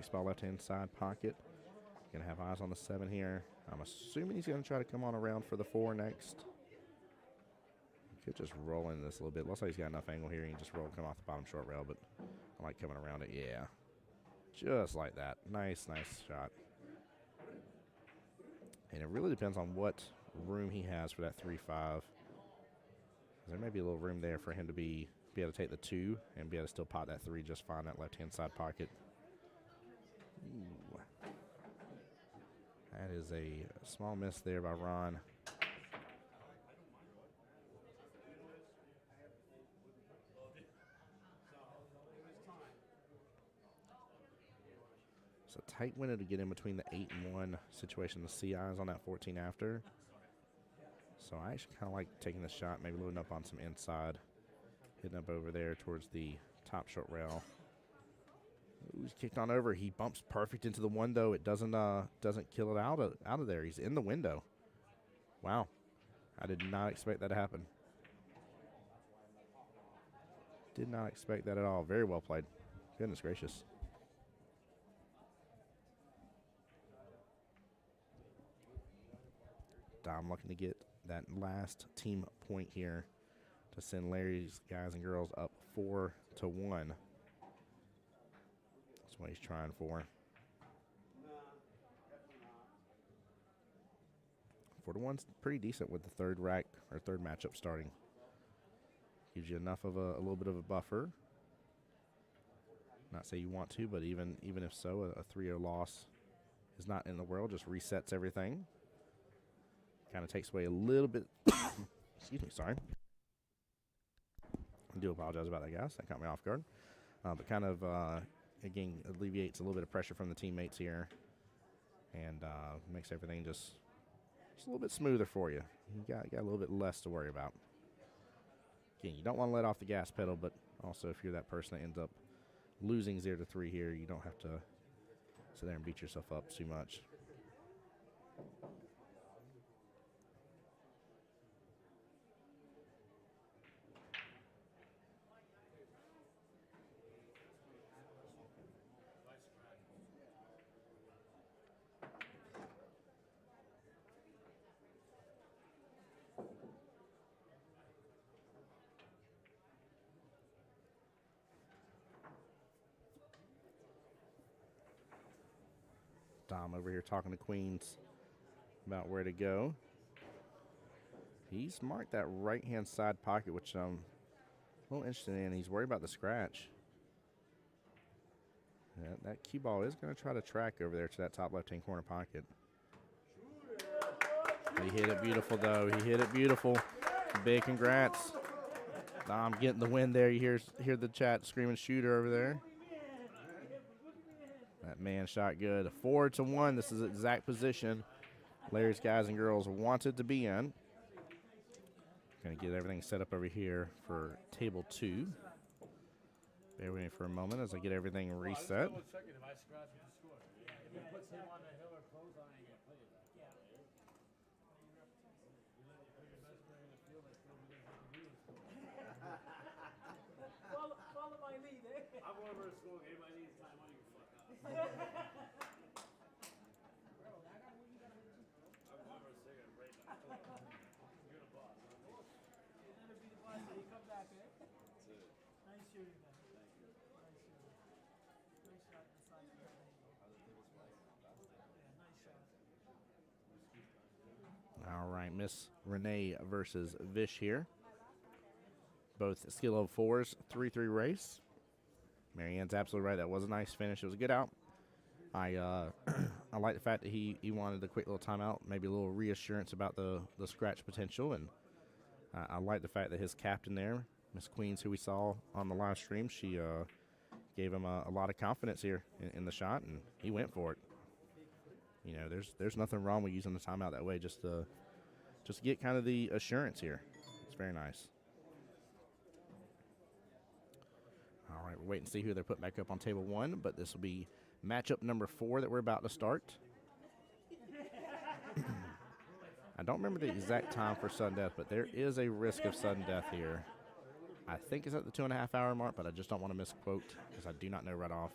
6-ball left-hand side pocket. Going to have eyes on the 7 here. I'm assuming he's going to try to come on around for the 4 next. He could just roll in this a little bit. Looks like he's got enough angle here. He can just roll, come off the bottom short rail, but I like coming around it. Yeah, just like that. Nice shot. And it really depends on what room he has for that 3-5. There may be a little room there for him to be able to take the 2 and be able to still pot that 3 just fine, that left-hand side pocket. Ooh. That is a small miss there by Ron. It's a tight window to get in between the 8 and 1 situation. The CIs on that 14 after. So I actually kind of like taking the shot, maybe loading up on some inside. Hitting up over there towards the top short rail. Ooh, he's kicked on over. He bumps perfect into the 1, though. It doesn't kill it out of there. He's in the window. Wow. I did not expect that to happen. Did not expect that at all. Very well played. Goodness gracious. Dom looking to get that last team point here to send Larry's guys and girls up 4-1. That's what he's trying for. 4-1's pretty decent with the third rack or third matchup starting. Gives you enough of a little bit of a buffer. Not say you want to, but even if so, a 3-0 loss is not in the world. Just resets everything. Kind of takes away a little bit. Excuse me, sorry. I do apologize about that, guys. That caught me off guard. But kind of, again, alleviates a little bit of pressure from the teammates here. And makes everything just a little bit smoother for you. You got a little bit less to worry about. Again, you don't want to let off the gas pedal, but also if you're that person that ends up losing 0-3 here, you don't have to sit there and beat yourself up too much. Dom over here talking to Queens about where to go. He's marked that right-hand side pocket, which I'm a little interested in. He's worried about the scratch. Yeah, that cue ball is going to try to track over there to that top left-hand corner pocket. He hit it beautiful, though. He hit it beautiful. Big congrats. Dom getting the win there. You hear the chat screaming shooter over there. That man shot good. 4-1. This is the exact position Larry's guys and girls wanted to be in. Going to get everything set up over here for table 2. Bear with me for a moment as I get everything reset. Follow my lead, eh? I'm going over to school. Anybody needs time on you, fuck up. I'm going over to cigarette right now. shooting, man. Nice shooting. Nice shot inside the angle. Yeah, nice shot. All right, Miss Renee versus Vish here. Both skill level 4s, 3-3 race. Marianne's absolutely right. That was a nice finish. It was a good out. I I like the fact that he wanted a quick little timeout, maybe a little reassurance about the scratch potential, and I like the fact that his captain there, Miss Queens, who we saw on the live stream, she gave him a lot of confidence here in the shot, and he went for it. You know, there's nothing wrong with using the timeout that way, just to get kind of the assurance here. It's very nice. All right, we're waiting to see who they're putting back up on table 1, but this will be matchup number 4 that we're about to start. I don't remember the exact time for sudden death, but there is a risk of sudden death here. I think it's at the 2.5 hour mark, but I just don't want to misquote because I do not know right off.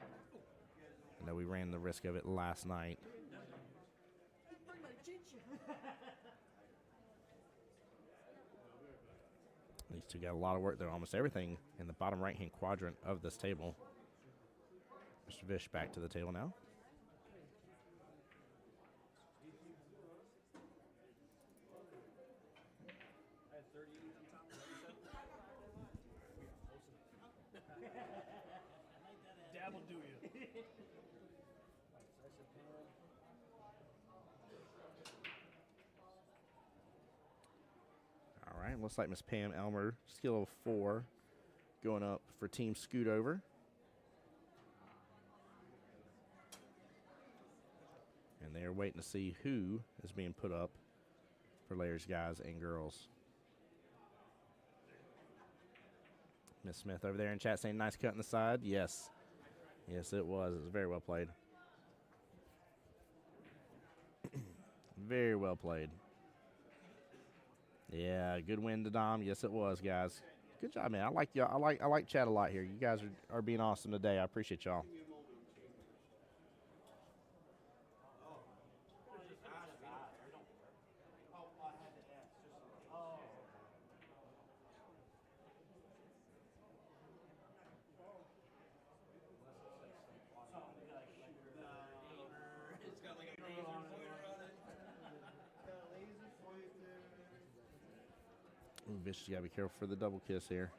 I know we ran the risk of it last night. These two got a lot of work there. Almost everything in the bottom right-hand quadrant of this table. Mr. Vish back to the table now. Dab will do you. All right, looks like Miss Pam Elmer, skill of 4, going up for Team Scoot Over. And they're waiting to see who is being put up for layers, guys and girls. Miss Smith over there in chat saying nice cut in the side. Yes. Yes, it was. It was very well played. Very well played. Yeah, good win to Dom. Yes, it was, guys. Good job, man. I like y'all. I like chat a lot here. You guys are being awesome today. I appreciate y'all. Ooh, Vish, you gotta be careful for the double kiss here.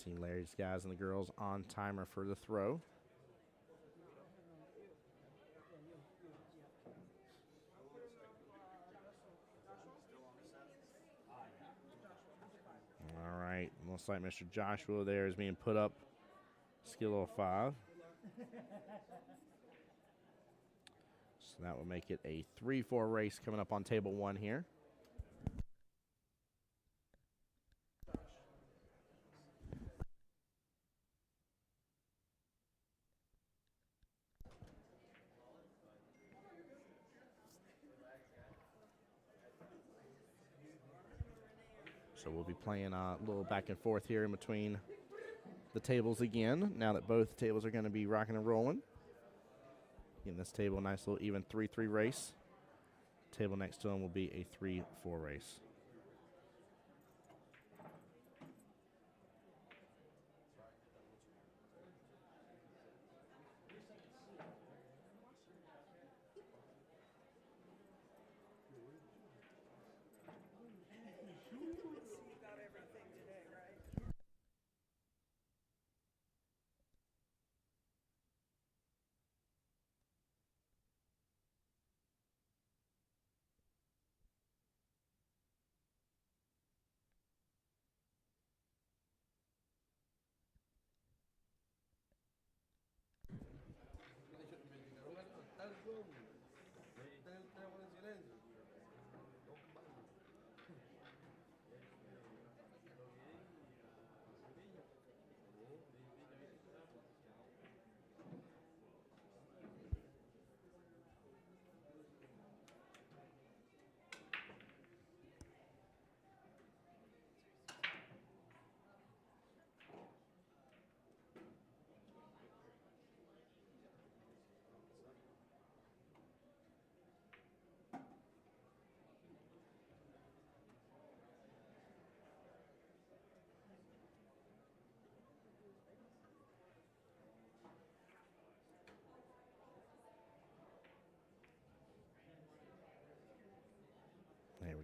Team Larry's guys and the girls on timer for the throw. All right, looks like Mr. Joshua there is being put up. Skill of 5. So that will make it a 3-4 race coming up on table 1 here. So we'll be playing a little back and forth here in between the tables again, now that both tables are going to be rocking and rolling. In this table, nice little even 3-3 race. Table next to them will be a 3-4 race.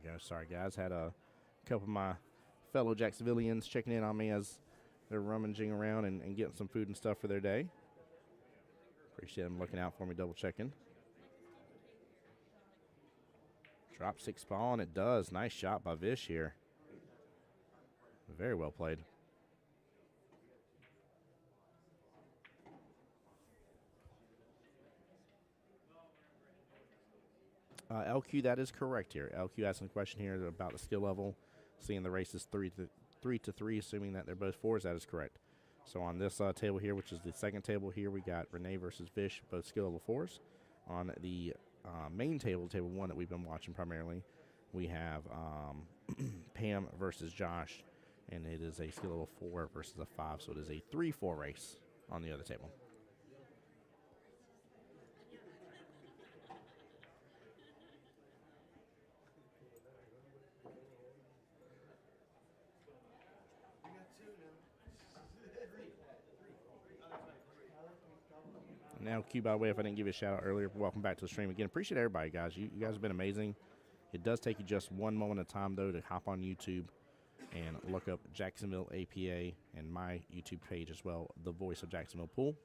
we go. Sorry, guys. Had a couple of my fellow Jacksonvillians checking in on me as they're rummaging around and getting some food and stuff for their day. Appreciate them looking out for me, double checking. Drop 6 ball, and it does. Nice shot by Vish here. Very well played. LQ, that is correct here. LQ asking a question here about the skill level. Seeing the race is 3 to 3, assuming that they're both 4s. That is correct. So on this table here, which is the second table here, we got Renee versus Vish, both skill level 4s. On the main table, table 1 that we've been watching primarily, we have Pam versus Josh, and it is a skill level 4 versus a 5, so it is a 3-4 race on the other table. Now, Q, by the way, if I didn't give you a shout out earlier, welcome back to the stream again. Appreciate everybody, guys. You guys have been amazing. It does take you just one moment of time, though, to hop on YouTube and look up Jacksonville APA and my YouTube page as well, the Voice of Jacksonville Pool.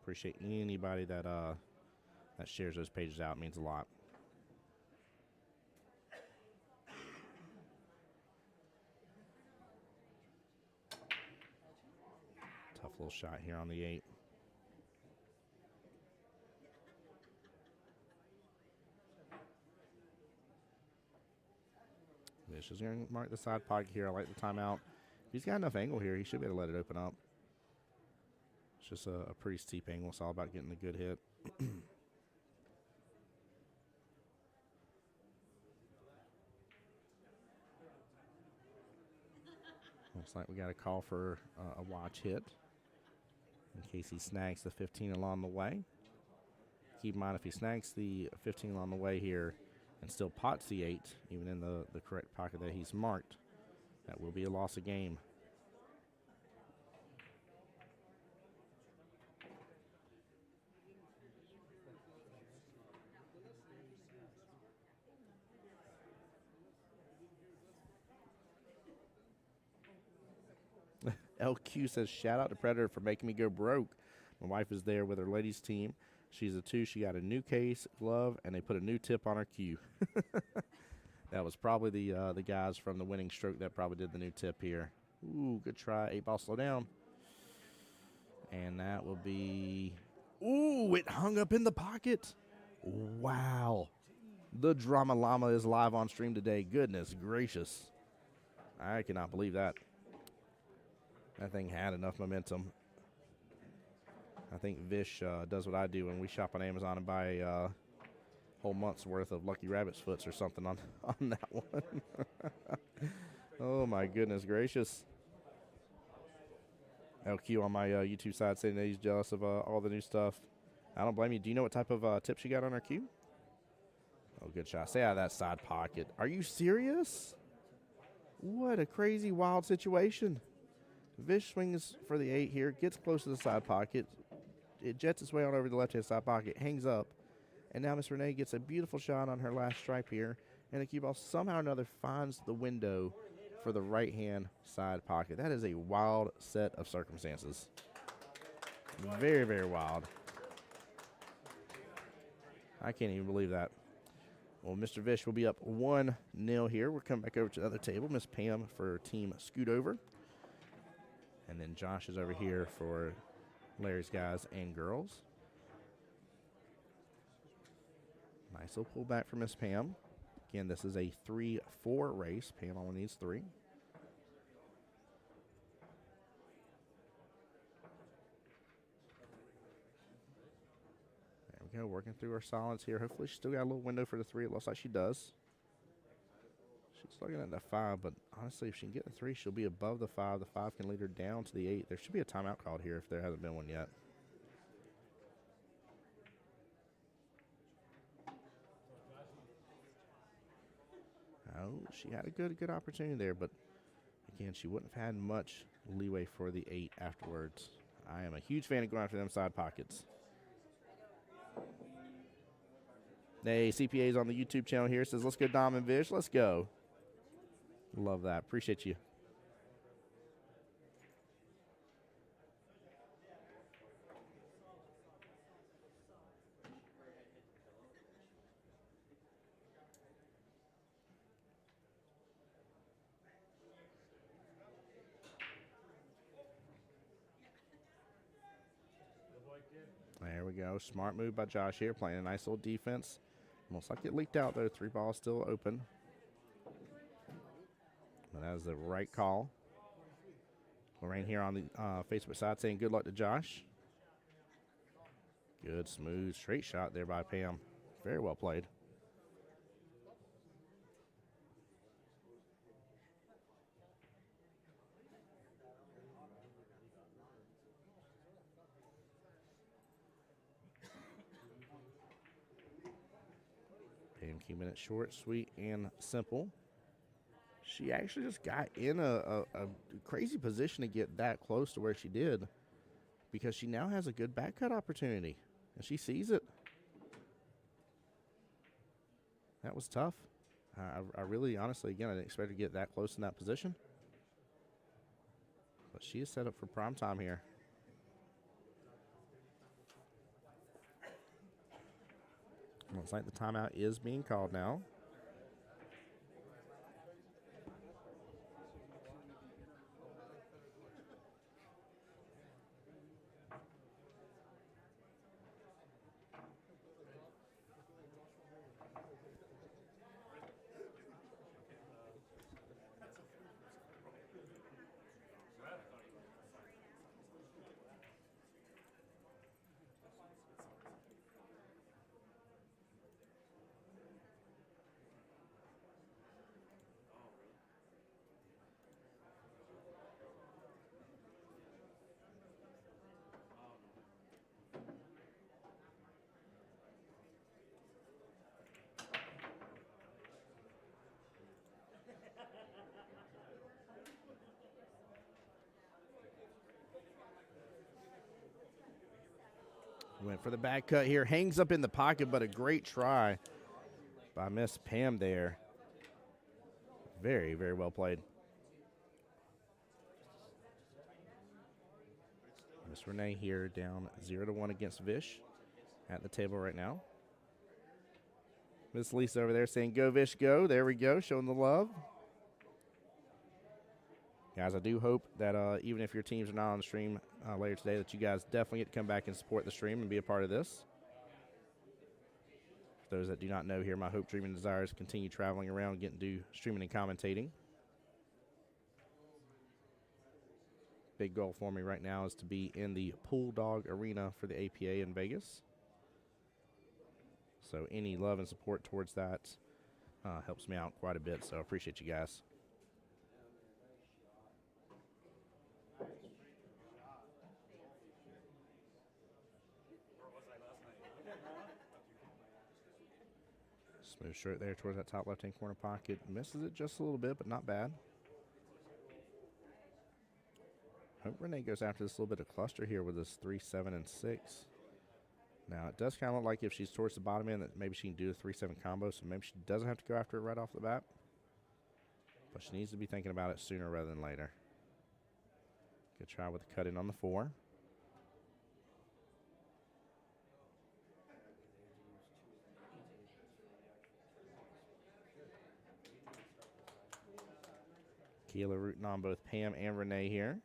Appreciate anybody that that shares those pages out. It means a lot. Tough little shot here on the 8. Vish is going to mark the side pocket here. I like the timeout. If he's got enough angle here, he should be able to let it open up. It's just a pretty steep angle. It's all about getting a good hit. Looks like we got a call for a watch hit in case he snags the 15 along the way. Keep in mind, if he snags the 15 along the way here and still pots the 8, even in the correct pocket that he's marked, that will be a loss of game. LQ says, shout out to Predator for making me go broke. My wife is there with her ladies team. She's a 2. She got a new case, glove, and they put a new tip on her cue. That was probably the guys from the winning stroke that probably did the new tip here. Ooh, good try. 8 ball, slow down. And that will be... Ooh, it hung up in the pocket. Wow. The Drama Llama is live on stream today. Goodness gracious. I cannot believe that. That thing had enough momentum. I think Vish does what I do when we shop on Amazon and buy a whole month's worth of Lucky Rabbit's Foots or something on that one. Oh, my goodness gracious. LQ on my YouTube side saying that he's jealous of all the new stuff. I don't blame you. Do you know what type of tips you got on our cue? Oh, good shot. Stay out of that side pocket. Are you serious? What a crazy, wild situation. Vish swings for the 8 here, gets close to the side pocket. It jets its way on over the left-hand side pocket, hangs up. And now Miss Renee gets a beautiful shot on her last stripe here. And the cue ball somehow or another finds the window for the right-hand side pocket. That is a wild set of circumstances. Very, very wild. I can't even believe that. Well, Mr. Vish will be up 1-0 here. We're coming back over to the other table. Miss Pam for Team Scoot Over. And then Josh is over here for Larry's guys and girls. Nice little pullback for Miss Pam. Again, this is a 3-4 race. Pam only needs 3. There we go, working through her solids here. Hopefully she's still got a little window for the 3. It looks like she does. She's looking at the 5, but honestly, if she can get the 3, she'll be above the 5. The 5 can lead her down to the 8. There should be a timeout called here if there hasn't been one yet. Oh, she had a good opportunity there, but again, she wouldn't have had much leeway for the 8 afterwards. I am a huge fan of going after them side pockets. Hey, CPA's on the YouTube channel here. Says, let's go, Dom and Vish. Let's go. Love that. Appreciate you. There we go. Smart move by Josh here, playing a nice little defense. Almost like it leaked out, though. 3 balls still open. But that was the right call. Lorraine here on the Facebook side saying good luck to Josh. Good, smooth, straight shot there by Pam. Very well played. Pam keeping it short, sweet, and simple. She actually just got in a crazy position to get that close to where she did because she now has a good back cut opportunity, and she sees it. That was tough. I really, honestly, again, I didn't expect her to get that close in that position. But she is set up for prime time here. Looks like the timeout is being called now. Went for the back cut here. Hangs up in the pocket, but a great try by Miss Pam there. Very, very well played. Miss Renee here down 0-1 against Vish at the table right now. Miss Lisa over there saying, go, Vish, go. There we go, showing the love. Guys, I do hope that even if your teams are not on the stream later today, that you guys definitely get to come back and support the stream and be a part of this. For those that do not know here, my hope, dream, and desire is to continue traveling around, getting to do streaming and commentating. Big goal for me right now is to be in the Pool Dog Arena for the APA in Vegas. So any love and support towards that helps me out quite a bit, so I appreciate you guys. Smooth straight there towards that top left-hand corner pocket. Misses it just a little bit, but not bad. Hope Renee goes after this little bit of cluster here with this 3, 7, and 6. Now, it does kind of look like if she's towards the bottom end that maybe she can do a 3-7 combo, so maybe she doesn't have to go after it right off the bat. But she needs to be thinking about it sooner rather than later. Good try with the cut in on the 4. Keela rooting on both Pam and Renee here.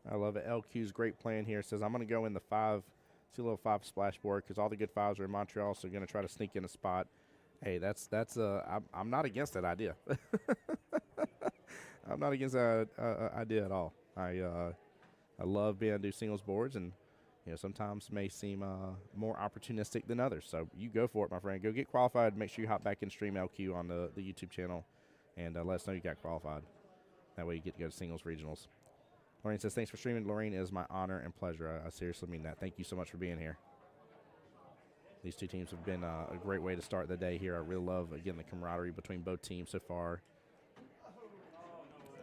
I love it. LQ's great plan here. Says, I'm going to go in the 5, see a little 5 splash board because all the good 5s are in Montreal, so going to try to sneak in a spot. Hey, I'm not against that idea. I'm not against that idea at all. I love being able to do singles boards, and sometimes may seem more opportunistic than others. So you go for it, my friend. Go get qualified. Make sure you hop back and stream LQ on the YouTube channel, and let us know you got qualified. That way you get to go to singles regionals. Lorraine says, thanks for streaming. Lorraine, it is my honor and pleasure. I seriously mean that. Thank you so much for being here. These two teams have been a great way to start the day here. I really love, again, the camaraderie between both teams so far.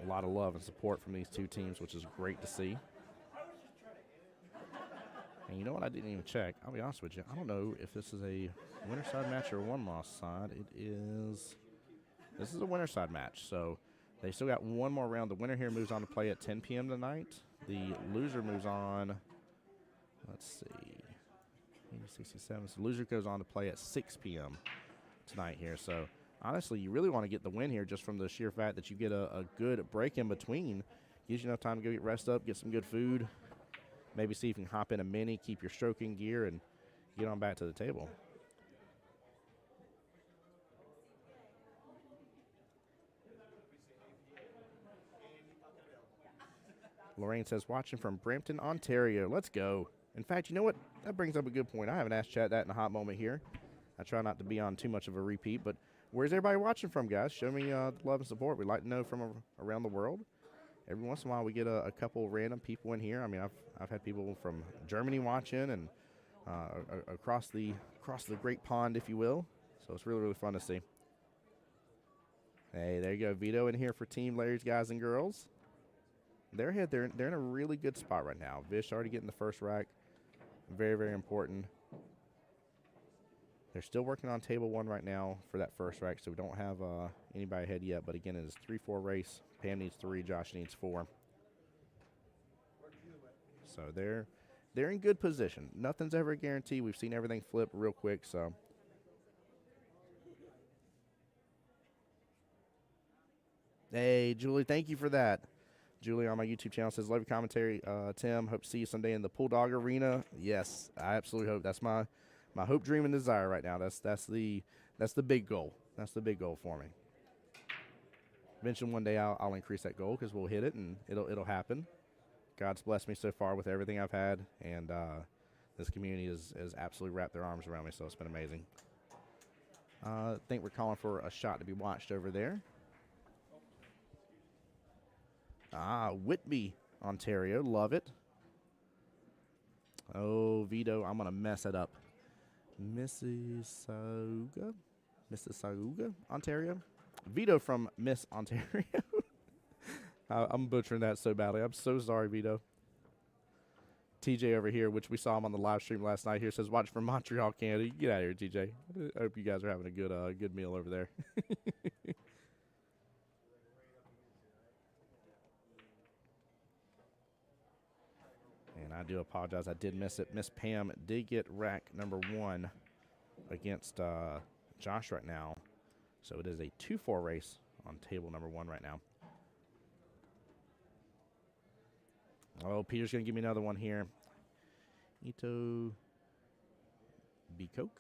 A lot of love and support from these two teams, which is great to see. And you know what? I didn't even check. I'll be honest with you. I don't know if this is a winner side match or a one-loss side. This is a winner side match. So they still got one more round. The winner here moves on to play at 10 p.m. tonight. The loser moves on, let's see, 67. So the loser goes on to play at 6 p.m. tonight here. So honestly, you really want to get the win here just from the sheer fact that you get a good break in between. Gives you enough time to go get rest up, get some good food. Maybe see if you can hop in a mini, keep your stroking gear, and get on back to the table. Lorraine says, watching from Brampton, Ontario. Let's go. In fact, you know what? That brings up a good point. I haven't asked Chat that in a hot moment here. I try not to be on too much of a repeat, but where's everybody watching from, guys? Show me the love and support. We'd like to know from around the world. Every once in a while, we get a couple random people in here. I mean, I've had people from Germany watching and across the Great Pond, if you will. So it's really, really fun to see. Hey, there you go. Vito in here for Team Larry's guys and girls. They're ahead. They're in a really good spot right now. Vish already getting the first rack. Very, very important. They're still working on table one right now for that first rack, so we don't have anybody ahead yet. But again, it is 3-4 race. Pam needs 3. Josh needs 4. So they're in good position. Nothing's ever a guarantee. We've seen everything flip real quick. So hey, Julie, thank you for that. Julie on my YouTube channel says, love your commentary, Tim. Hope to see you someday in the Pool Dog Arena. Yes, I absolutely hope. That's my hope, dream, and desire right now. That's the big goal. That's the big goal for me. Eventually, one day I'll increase that goal because we'll hit it and it'll happen. God's blessed me so far with everything I've had, and this community has absolutely wrapped their arms around me. So it's been amazing. I think we're calling for a shot to be watched over there. Whitby, Ontario. Love it. Oh, Vito, I'm going to mess it up. Mississauga, Ontario. Vito from Miss Ontario. I'm butchering that so badly. I'm so sorry, Vito. TJ over here, which we saw him on the live stream last night here, says, watch from Montreal, Canada. Get out of here, TJ. I hope you guys are having a good meal over there. And I do apologize. I did miss it. Miss Pam did get rack number 1 against Josh right now. So it is a 2-4 race on table number 1 right now. Oh, Peter's going to give me another one here. Ito Bikoki.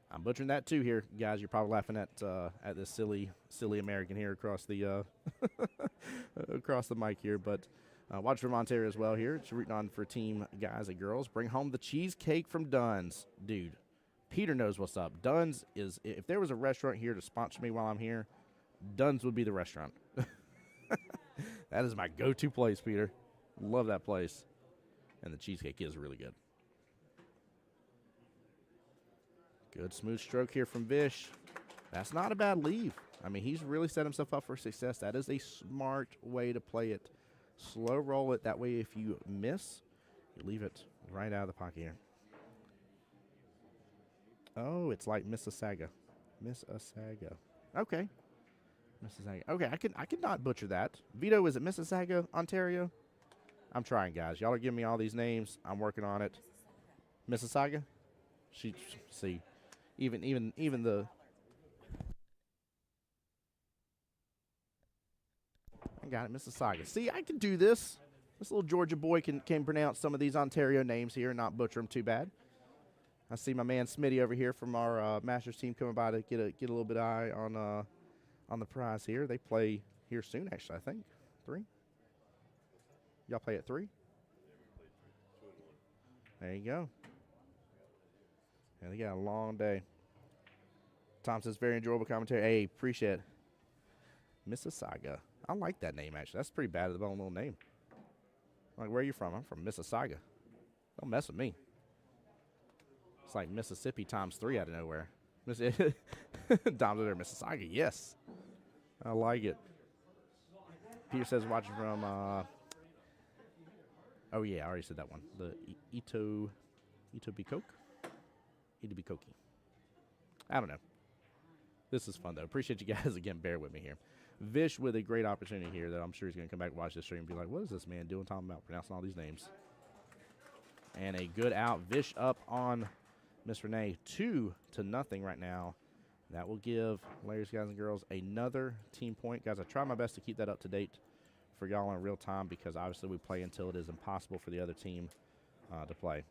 I'm butchering that too here, guys. You're probably laughing at this silly American here across the across the mic here, but watch from Ontario as well here. It's rooting on for team guys and girls. Bring home the cheesecake from Dunn's, dude. Peter knows what's up. Dunn's is, if there was a restaurant here to sponsor me while I'm here, Dunn's would be the restaurant. That is my go-to place, Peter. Love that place, and the cheesecake is really good. Good smooth stroke here from Vish. That's not a bad leave. I mean, he's really set himself up for success. That is a smart way to play it. Slow roll it. That way, if you miss, you leave it right out of the pocket here. Oh, it's like Mississauga. Okay. Mississauga. Okay, I could not butcher that. Vito, is it Mississauga, Ontario? I'm trying, guys. Y'all are giving me all these names. I'm working on it. Mississauga? See. Even the I got it, Mississauga. See, I can do this. This little Georgia boy can pronounce some of these Ontario names here and not butcher them too bad. I see my man Smitty over here from our Masters team coming by to get a little bit of eye on the prize here. They play here soon, actually, I think. 3? Y'all play at 3? There you go. And they got a long day. Tom says, very enjoyable commentary. Hey, appreciate it. Mississauga. I like that name, actually. That's pretty bad of a little name. Like, where are you from? I'm from Mississauga. Don't mess with me. It's like Mississippi times 3 out of nowhere. Dom's over there, Mississauga, yes. I like it. Peter says watching from, oh yeah, I already said that one. The Itobikoke? Itobikoki. I don't know. This is fun, though. Appreciate you guys, again, bear with me here. Vish with a great opportunity here that I'm sure he's going to come back and watch this stream and be like, what is this man doing talking about pronouncing all these names? And a good out. Vish up on Miss Renee 2-0 right now. That will give ladies, guys, and girls another team point. Guys, I try my best to keep that up to date for y'all in real time because obviously we play until it is impossible for the other team to play.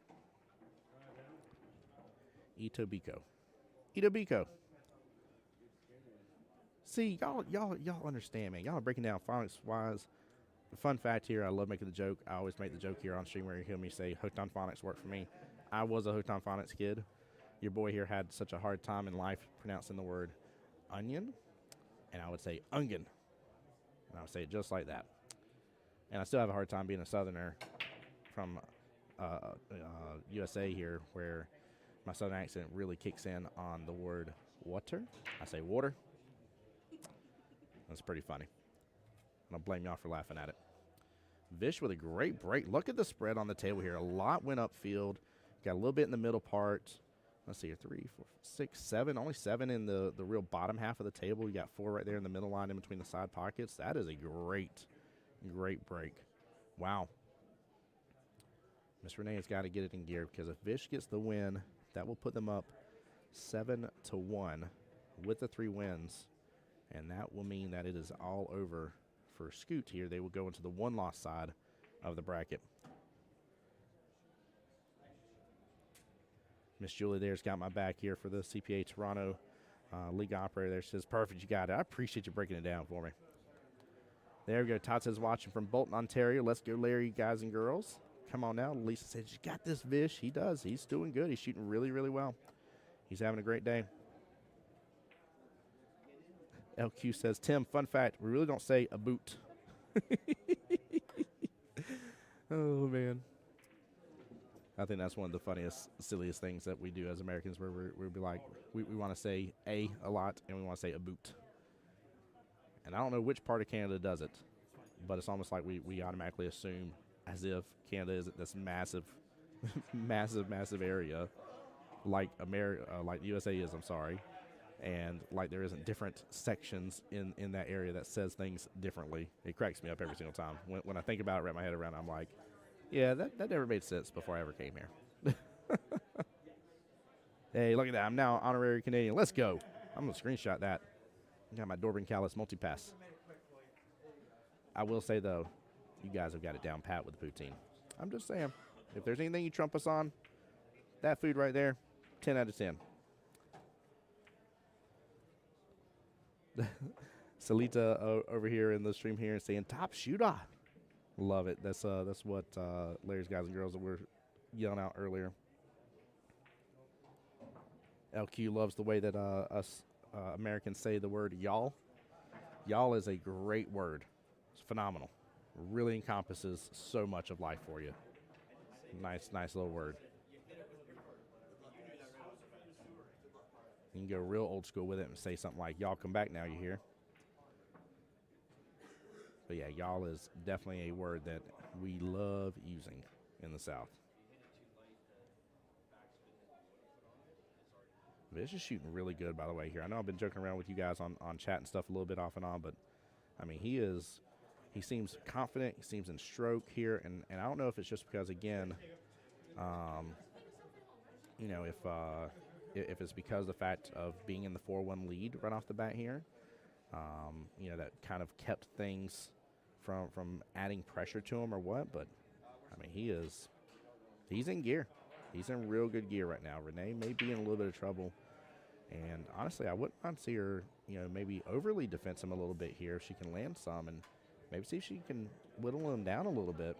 Itobiko. Itobiko. See, y'all understand, man. Y'all are breaking down phonics-wise. The fun fact here, I love making the joke. I always make the joke here on stream where you hear me say hooked on phonics worked for me. I was a hooked on phonics kid. Your boy here had such a hard time in life pronouncing the word onion, and I would say ungen, and I would say it just like that. And I still have a hard time being a southerner from USA here, where my southern accent really kicks in on the word water. I say water. That's pretty funny. I don't blame y'all for laughing at it. Vish with a great break. Look at the spread on the table here. A lot went upfield. Got a little bit in the middle part. Let's see here. 3, 4, 6, 7. Only 7 in the real bottom half of the table. You got 4 right there in the middle line in between the side pockets. That is a great break. Wow. Miss Renee has got to get it in gear because if Vish gets the win, that will put them up 7-1 with the 3 wins. And that will mean that it is all over for Scoot here. They will go into the 1-loss side of the bracket. Miss Julie there's got my back here for the CPA Toronto League operator there. She says, perfect, you got it. I appreciate you breaking it down for me. There we go. Todd says, watching from Bolton, Ontario. Let's go, Larry, guys and girls. Come on now. Lisa says, you got this, Vish. He does. He's doing good. He's shooting really, really well. He's having a great day. LQ says, Tim, fun fact, we really don't say a boot. Oh, man. I think that's one of the funniest, silliest things that we do as Americans, where we'll be like, we want to say a lot, and we want to say a boot. And I don't know which part of Canada does it, but it's almost like we automatically assume as if Canada is this massive, massive area, like like the USA is, I'm sorry. And like there isn't different sections in that area that says things differently. It cracks me up every single time. When I think about it, wrap my head around it, I'm like, yeah, that never made sense before I ever came here. Hey, look at that. I'm now honorary Canadian. Let's go. I'm going to screenshot that. I got my Dorbin Callis multi-pass. I will say, though, you guys have got it down pat with the poutine. I'm just saying, if there's anything you trump us on, that food right there, 10 out of 10. Salita over here in the stream here saying top shooter. Love it. That's what Larry's guys and girls that were yelling out earlier. LQ loves the way that us Americans say the word y'all. Y'all is a great word. It's phenomenal. Really encompasses so much of life for you. Nice little word. You can go real old school with it and say something like, y'all come back now, you hear? But yeah, y'all is definitely a word that we love using in the South. Vish is shooting really good, by the way, here. I know I've been joking around with you guys on chat and stuff a little bit off and on, but, I mean, he seems confident. He seems in stroke here, and I don't know if it's just because, again, you know, if it's because of the fact of being in the 4-1 lead right off the bat here, you know, that kind of kept things from adding pressure to him or what, but, I mean, he's in gear. He's in real good gear right now. Renee may be in a little bit of trouble, and honestly, I wouldn't mind to see her, you know, maybe overly defense him a little bit here if she can land some, and maybe see if she can whittle him down a little bit.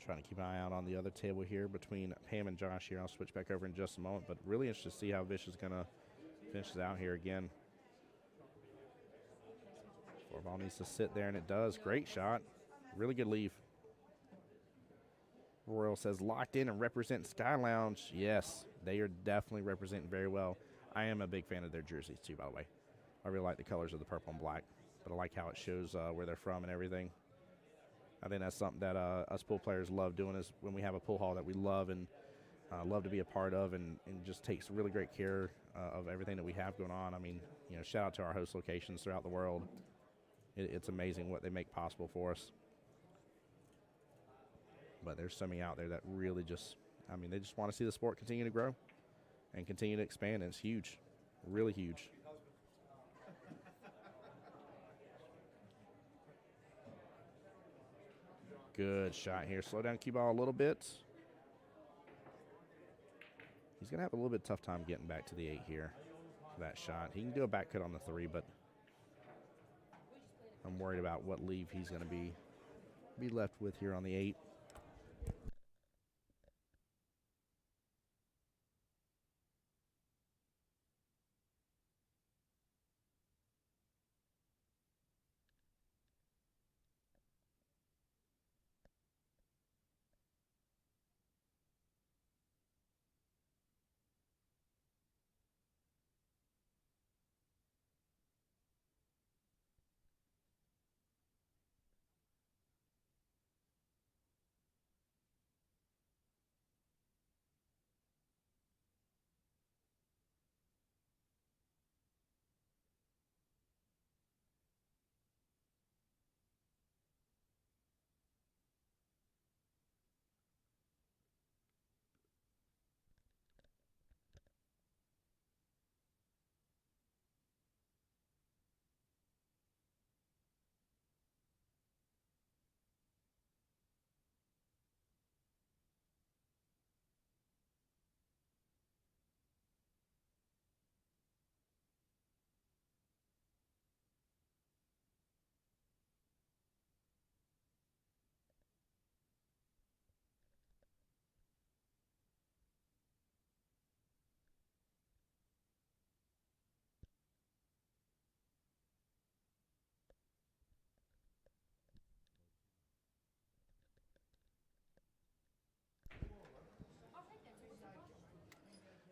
Trying to keep an eye out on the other table here between Pam and Josh here. I'll switch back over in just a moment, but really interested to see how Vish is going to finish this out here again. Four ball needs to sit there, and it does. Great shot. Really good leave. Royal says locked in and represent Sky Lounge. Yes, they are definitely representing very well. I am a big fan of their jerseys too, by the way. I really like the colors of the purple and black, but I like how it shows where they're from and everything. I think that's something that us pool players love doing, is when we have a pool hall that we love and love to be a part of, and just takes really great care of everything that we have going on. I mean, shout out to our host locations throughout the world. It's amazing what they make possible for us. But there's so many out there that really they just want to see the sport continue to grow and continue to expand, and it's huge, really huge. Good shot here. Slow down cue ball a little bit. He's going to have a little bit tough time getting back to the 8 here for that shot. He can do a back cut on the 3, but I'm worried about what leave he's going to be left with here on the 8.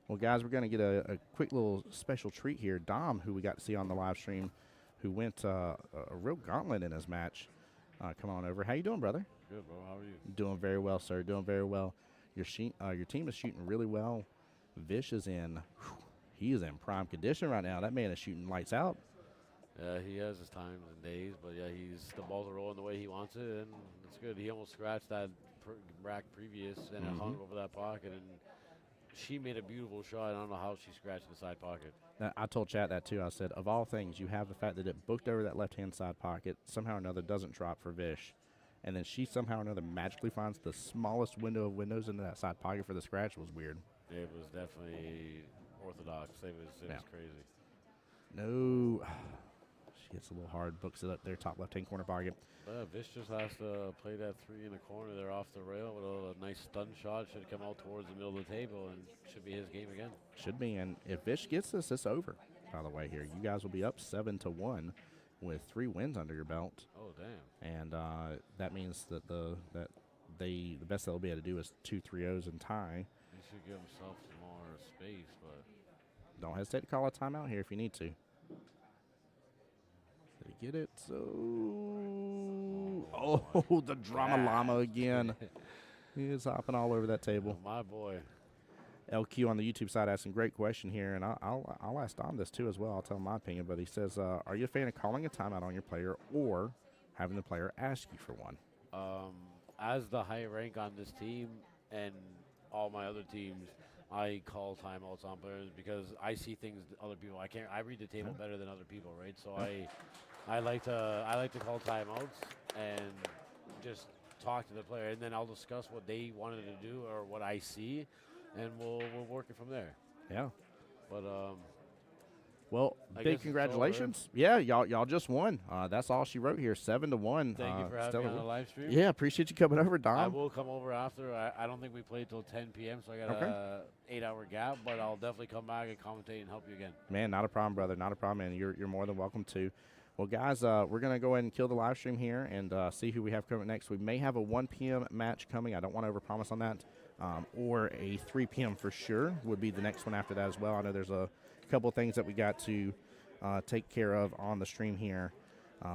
Well, guys, we're going to get a quick little special treat here. Dom, who we got to see on the live stream, who went a real gauntlet in his match. Come on over. How you doing, brother? Good, bro. How are you? Doing very well, sir. Doing very well. Your team is shooting really well. Vish is he is in prime condition right now. That man is shooting lights out. Yeah, he has his times and days, but yeah, the balls are rolling the way he wants it, and it's good. He almost scratched that rack previous, and it hung over that pocket, and she made a beautiful shot. I don't know how she scratched the side pocket. I told Chat that too. I said, of all things, you have the fact that it booked over that left-hand side pocket, somehow or another doesn't drop for Vish, and then she somehow or another magically finds the smallest window of windows into that side pocket for the scratch. Was weird. It was definitely orthodox. It was crazy. No. She hits a little hard, books it up there, top left-hand corner pocket. Vish just has to play that 3 in the corner there off the rail with a nice stun shot. Should come out towards the middle of the table, and should be his game again. Should be, and if Vish gets this, it's over. By the way, here you guys will be up 7-1 with 3 wins under your belt. Oh damn! And that means that the best they'll be able to do is 2 3-0s and tie. He should give himself some more space, but don't hesitate to call a timeout here if you need to. Did he get it? So, the drama llama again. He is hopping all over that table. Oh, my boy. LQ on the YouTube side asking great question here, and I'll ask Dom this too as well. I'll tell him my opinion, but he says, are you a fan of calling a timeout on your player or having the player ask you for one? As the high rank on this team and all my other teams, I call timeouts on players because I see things that other people I can't. I read the table better than other people, right? So I like to call timeouts and just talk to the player, and then I'll discuss what they wanted to do or what I see, and we'll work it from there. Yeah. But Well, I guess big it's congratulations. Yeah, y'all just won. That's all she wrote here, 7-1. Thank you for having me on the live stream. Yeah, appreciate you coming over, Dom. I will come over after. I don't think we play till 10 p.m., so I got a 8-hour gap, but I'll definitely come back and commentate and help you again. Man, not a problem, brother. Not a problem, and you're more than welcome to. Well, guys, we're going to go ahead and kill the live stream here and see who we have coming next. We may have a 1 p.m. match coming. I don't want to overpromise on that. Or a 3 p.m. for sure would be the next one after that as well. I know there's a couple of things that we got to take care of on the stream here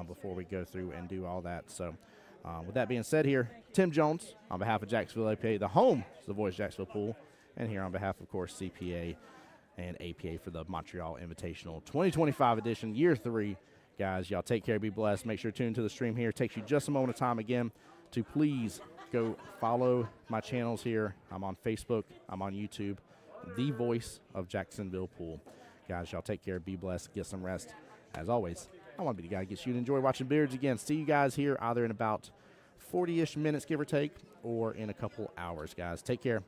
before we go through and do all that. So with that being said here, Tim Jones on behalf of Jacksonville APA, the home of the Voice of Jacksonville Pool, and here on behalf, of course, CPA and APA for the Montreal Invitational 2025 edition, year 3. Guys, y'all take care, be blessed. Make sure to tune to the stream here. It takes you just a moment of time again to please go follow my channels here. I'm on Facebook. I'm on YouTube. The Voice of Jacksonville Pool. Guys, y'all take care, be blessed, get some rest. As always, I want to be the guy that gets you to enjoy watching Beards again. See you guys here either in about 40-ish minutes, give or take, or in a couple hours, guys. Take care.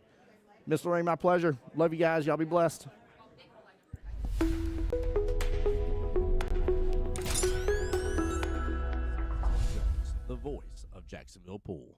Miss Lorraine, my pleasure. Love you guys. Y'all be blessed. The Voice of Jacksonville Pool.